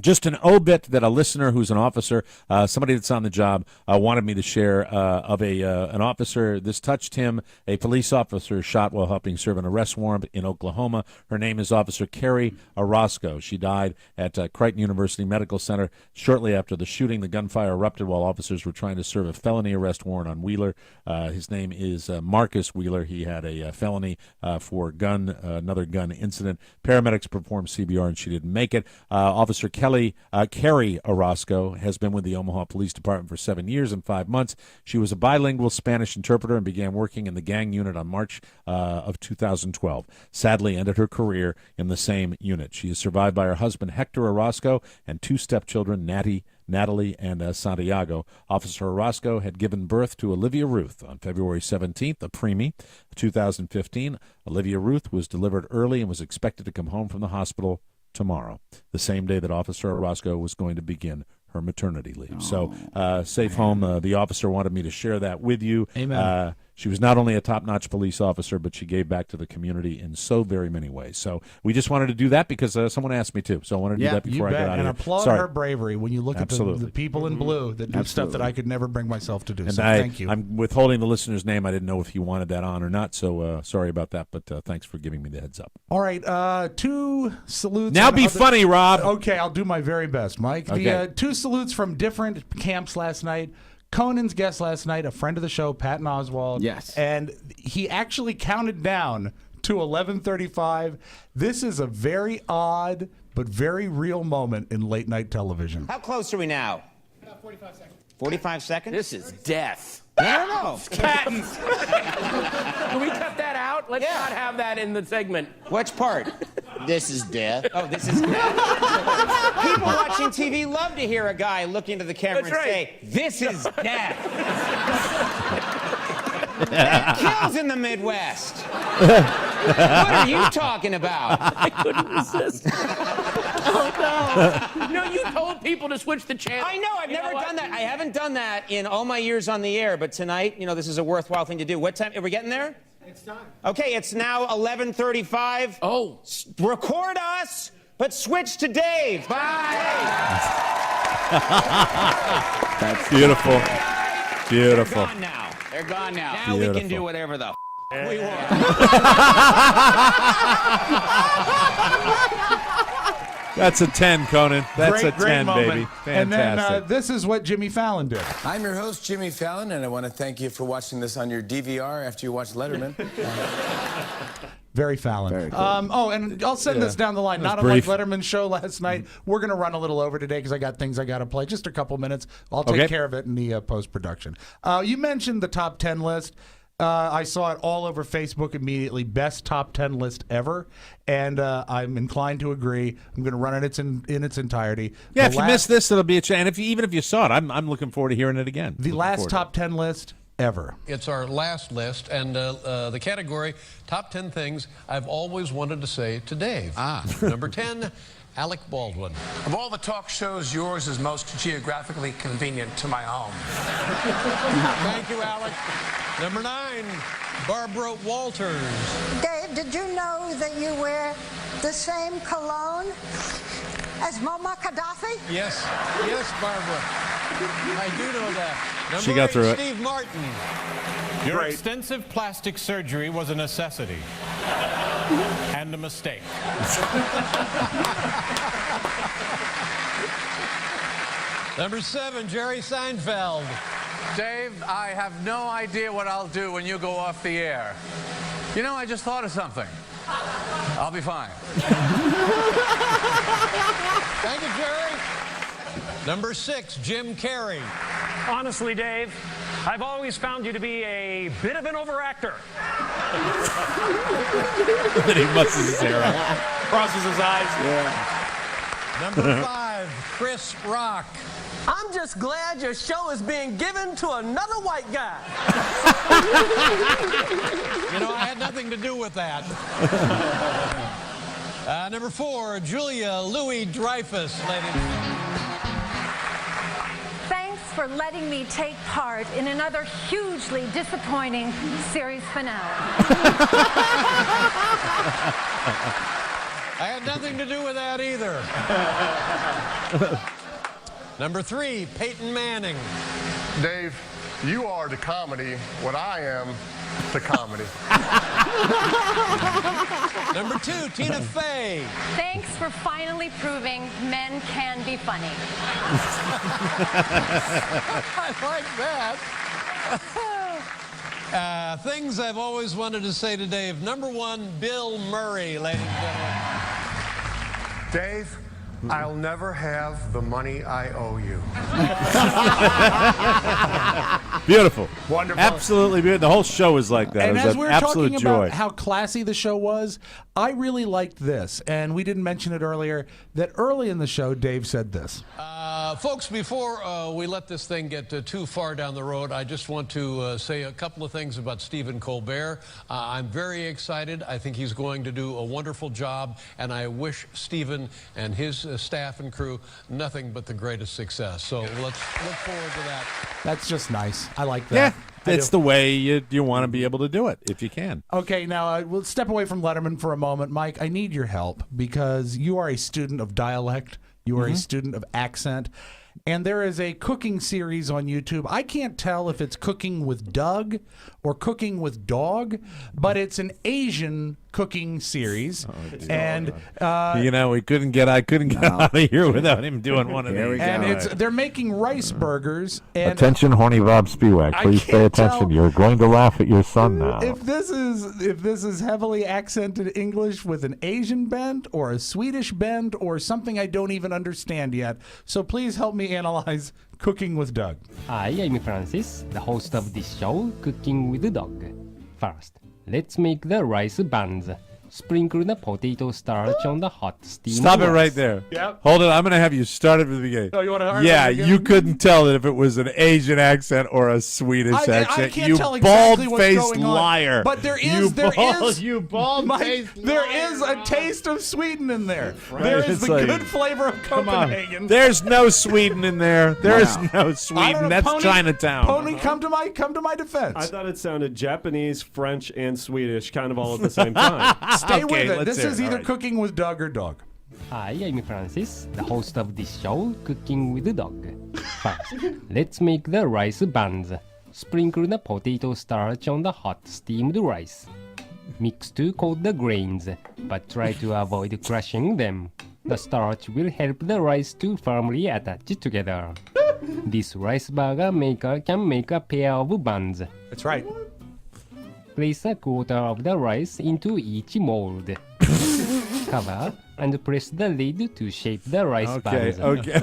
Just an obit that a listener who's an officer, somebody that's on the job, wanted me to share of an officer. This touched him. A police officer shot while helping serve an arrest warrant in Oklahoma. Her name is Officer Carrie Orozco. She died at Crichton University Medical Center shortly after the shooting. The gunfire erupted while officers were trying to serve a felony arrest warrant on Wheeler. His name is Marcus Wheeler. He had a felony for another gun incident. Paramedics performed CPR and she didn't make it. Officer Carrie Orozco has been with the Omaha Police Department for 7 years and 5 months. She was a bilingual Spanish interpreter and began working in the gang unit on March of 2012. Sadly, ended her career in the same unit. She is survived by her husband, Hector Orozco, and two stepchildren, Natalie and Santiago. Officer Orozco had given birth to Olivia Ruth on February 17th, a preemie, 2015. Olivia Ruth was delivered early and was expected to come home from the hospital tomorrow, the same day that Officer Orozco was going to begin her maternity leave. So safe home. The officer wanted me to share that with you. Amen. She was not only a top-notch police officer, but she gave back to the community in so very many ways. So we just wanted to do that because someone asked me to. So I wanted to do that before I got out of here. And applaud her bravery when you look at the people in blue that do stuff that I could never bring myself to do. And so thank you. I'm withholding the listener's name. I didn't know if he wanted that on or not, so sorry about that, but thanks for giving me the heads up. All right, 2 salutes. Now be funny, Rob. Okay, I'll do my very best, Mike. Okay. The 2 salutes from different camps last night. Conan's guest last night, a friend of the show, Patton Oswalt. Yes. And he actually counted down to 11:35. This is a very odd but very real moment in late night television. How close are we now? About 45 seconds. 45 seconds? This is death. I don't know. Patton. Can we cut that out? Let's not have that in the segment. Which part? This is death. Oh, this is death. People watching TV love to hear a guy look into the camera and say, "This is death." That kills in the Midwest. What are you talking about? I couldn't resist. Oh, no. No, you told people to switch the channel. I know, I've never done that. I haven't done that in all my years on the air, but tonight, this is a worthwhile thing to do. What time? Are we getting there? It's time. Okay, it's now 11:35. Oh. Record us, but switch to Dave. Bye. That's beautiful. Beautiful. They're gone now. They're gone now. Now we can do whatever the we want. That's a 10, Conan. That's Great, a great 10, moment. baby. Fantastic. And then this is what Jimmy Fallon did. I'm your host, Jimmy Fallon, and I want to thank you for watching this on your DVR after you watch Letterman. Very Fallon. Very cool. And I'll send this down the line. Not brief. unlike Letterman's show last night. We're going to run a little over today because I got things I got to play. Just a couple minutes. I'll take care of it in the post-production. You mentioned the top 10 list. I saw it all over Facebook immediately. Best top 10 list ever. And I'm inclined to agree. I'm going to run it in its entirety. Yeah, if you missed this, it'll be a chance. Even if you saw it, I'm looking forward to hearing it again. The last top 10 list ever. It's our last list, and the category, top 10 things I've always wanted to say to Dave. Number 10, Alec Baldwin. Of all the talk shows, yours is most geographically convenient to my home. Thank you, Alec. Number 9, Barbara Walters. Dave, did you know that you wear the same cologne as Muammar Gaddafi? Yes, Barbara. I do know that. Number She got 8, through it. Steve Martin. Your extensive plastic surgery was a necessity and a mistake. Number 7, Jerry Seinfeld. Dave, I have no idea what I'll do when you go off the air. I just thought of something. I'll be fine. Thank you, Jerry. Number 6, Jim Carrey. Honestly, Dave, I've always found you to be a bit of an overactor. Then he musses his hair out. Crosses his eyes. Number 5, Chris Rock. I'm just glad your show is being given to another white guy. I had nothing to do with that. Number 4, Julia Louis-Dreyfus, ladies and gentlemen. Thanks for letting me take part in another hugely disappointing series finale. I had nothing to do with that either. Number 3, Peyton Manning. Dave, you are the comedy what I am to comedy. Number 2, Tina Fey. Thanks for finally proving men can be funny. I like that. Things I've always wanted to say to Dave. Number 1, Bill Murray, ladies and gentlemen. Dave, I'll never have the money I owe you. Beautiful. Wonderful. Absolutely beautiful. The whole show is like that. And it was as an we were absolute talking joy. about how classy the show was, I really liked this. And we didn't mention it earlier, that early in the show, Dave said this. Folks, before we let this thing get too far down the road, I just want to say a couple of things about Stephen Colbert. I'm very excited. I think he's going to do a wonderful job, and I wish Stephen and his staff and crew nothing but the greatest success. So let's look forward to that. That's just nice. I like that. Yeah. it's the way you want to be able to do it if you can. Okay, now we'll step away from Letterman for a moment. Mike, I need your help because you are a student of dialect. You are a student of accent. And there is a cooking series on YouTube. I can't tell if it's Cooking with Doug or Cooking with Dog, but it's an Asian cooking series. And I couldn't get out of here without him doing one of these. And they're making rice burgers. And Attention, horny Rob Spiewak. Please pay attention. You're going to laugh at your son now. If this is heavily accented English with an Asian bent or a Swedish bent or something I don't even understand yet. So please help me analyze Cooking with Doug. Hi, I'm Francis, the host of this show, Cooking with the Dog. First, let's make the rice buns. Sprinkle the potato starch on the hot steam. Stop it right there. Yep. Hold it. I'm going to have you start it from the beginning. Oh, you want to? Yeah, you couldn't tell it if it was an Asian accent or a Swedish accent. I can't you tell exactly what's bald-faced going on. liar. But there is a taste of Sweden in there. Right. There is It's the like, good flavor of Come on. Copenhagen. There's no Sweden in there. There is no I don't Sweden. know, That's Pony, Chinatown. Pony, come to my defense. I thought it sounded Japanese, French, and Swedish kind of all at the same time. Stay with it. let's This is hear it. either All right. Cooking with Doug or Dog. Hi, I'm Francis, the host of this show, Cooking with the Dog. First, let's make the rice buns. Sprinkle the potato starch on the hot steamed rice. Mix to coat the grains, but try to avoid crushing them. The starch will help the rice to firmly attach together. This rice burger maker can make a pair of buns. That's right. Place a quarter of the rice into each mold. Cover and press the lid to shape the rice buns. Okay.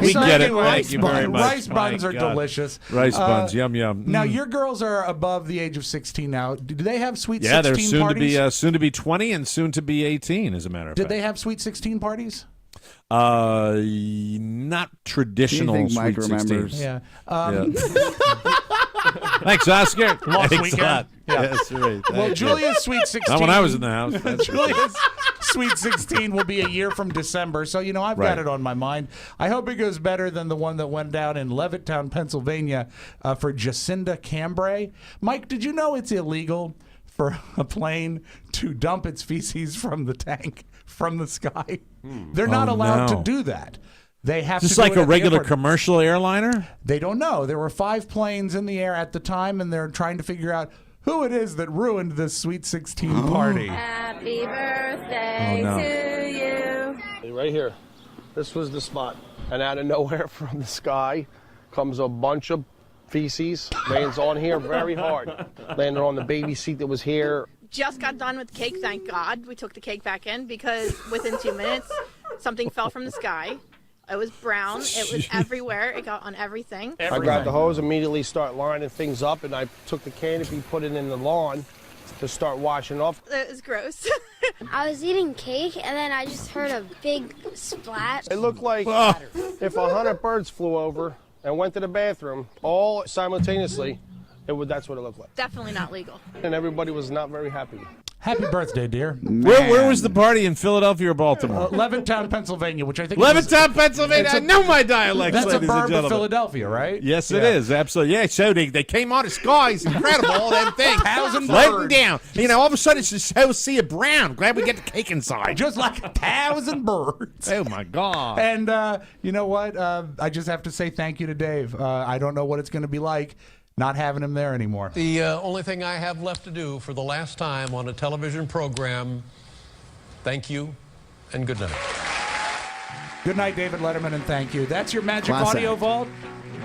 We get it. Thank you very much. Rice buns My are God. delicious. Rice buns, yum yum. Now your girls are above the age of 16 now. Do they have sweet 16 they're soon parties? to be 20 and soon to be 18. As a matter of Did fact. they have sweet 16 parties? Not traditional Anything Mike sweet remembers. 16. Yeah. Thanks, Oscar. Lost Thanks weekend. a lot. Yeah. Yes, right. Well, Thank you. Julia's sweet 16. Not when I was in the house. That's for sure. Julia's sweet 16 will be a year from December. So, I've got Right. it on my mind. I hope it goes better than the one that went down in Levittown, Pennsylvania for Jacinda Cambray. Mike, did you know it's illegal for a plane to dump its feces from the tank from the sky? They're not allowed to do that. They have Just to do like it a at the regular airport. commercial airliner? They don't know. There were 5 planes in the air at the time, and they're trying to figure out who it is that ruined this Sweet 16 party. Happy birthday to you. Right here. This was the spot. And out of nowhere from the sky comes a bunch of feces, lands on here very hard. Landed on the baby seat that was here. Just got done with cake, thank God. We took the cake back in because within 2 minutes, something fell from the sky. It was brown. It was everywhere. It got on everything. I grabbed the hose, immediately start lining things up, and I took the canopy, put it in the lawn to start washing off. It was gross. I was eating cake, and then I just heard a big splat. It looked like if 100 birds flew over and went to the bathroom all simultaneously, that's what it looked like. Definitely not legal. And everybody was not very happy. Happy birthday, dear. Where was the party, in Philadelphia or Baltimore? Levittown, Pennsylvania, which I think Levittown, Pennsylvania. I know my dialects, That's a ladies and verb of gentlemen. Philadelphia, right? Yes, it is. Absolutely. Yeah, so they came out of the skies. Incredible, all them things. 1,000 Floating birds. down. All of a sudden, it's just so sea of brown. Glad we get the cake inside. Just like 1,000 birds. Oh, my God. And you know what? I just have to say thank you to Dave. I don't know what it's going to be like not having him there anymore. The only thing I have left to do for the last time on a television program, thank you and good night. Good night, David Letterman, and thank you. That's your Magic Class Audio act. Vault.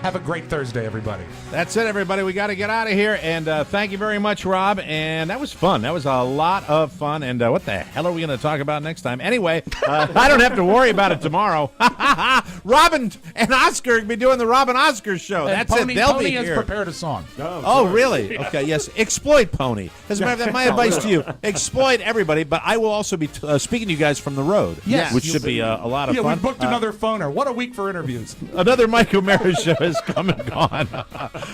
Have a great Thursday, everybody. That's it, everybody. We got to get out of here. And thank you very much, Rob. And that was fun. That was a lot of fun. And what the hell are we going to talk about next time? Anyway, I don't have to worry about it tomorrow. Robin and Oscar will be doing the Robin Oscar show. And That's Pony, it. They'll Pony be has here. prepared a song. Oh, really? Okay, yes. Exploit Pony. As a matter of fact, my advice to you, exploit everybody, but I will also be speaking to you guys from the road, Yes. which should be a lot of fun. Yeah, we booked another phoner. What a week for interviews. Another Mike O'Mara show has come and gone.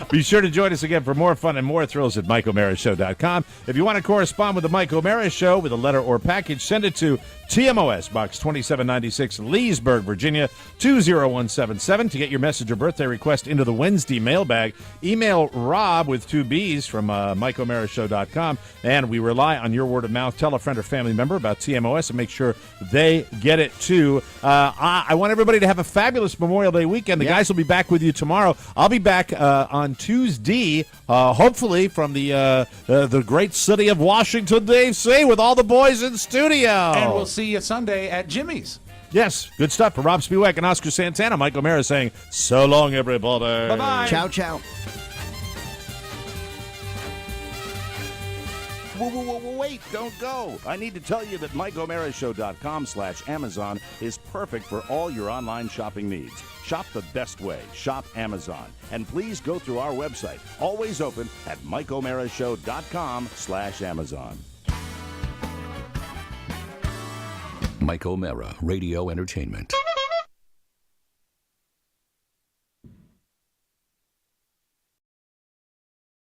Be sure to join us again for more fun and more thrills at MikeO'MaraShow.com. If you want to correspond with the Mike O'Mara Show with a letter or package, send it to TMOS, Box 2796, Leesburg, Virginia, 20177. To get your message or birthday request into the Wednesday mailbag, email Rob with 2 B's from MikeO'MaraShow.com. And we rely on your word of mouth. Tell a friend or family member about TMOS and make sure they get it too. I want everybody to have a fabulous Memorial Day weekend. The guys will be back with you tomorrow. I'll be back on Tuesday, hopefully from the great city of Washington, D.C., with all the boys in studio. And we'll see you Sunday at Jimmy's. Yes, good stuff. For Rob Spiewak and Oscar Santana, Mike O'Mara saying, so long, everybody. Bye-bye. Ciao, ciao. Wait, don't go. I need to tell you that MikeO'MaraShow.com/Amazon is perfect for all your online shopping needs. Shop the best way. Shop Amazon. And please go through our website, always open at MikeO'MaraShow.com/Amazon. Mike O'Mara, Radio Entertainment.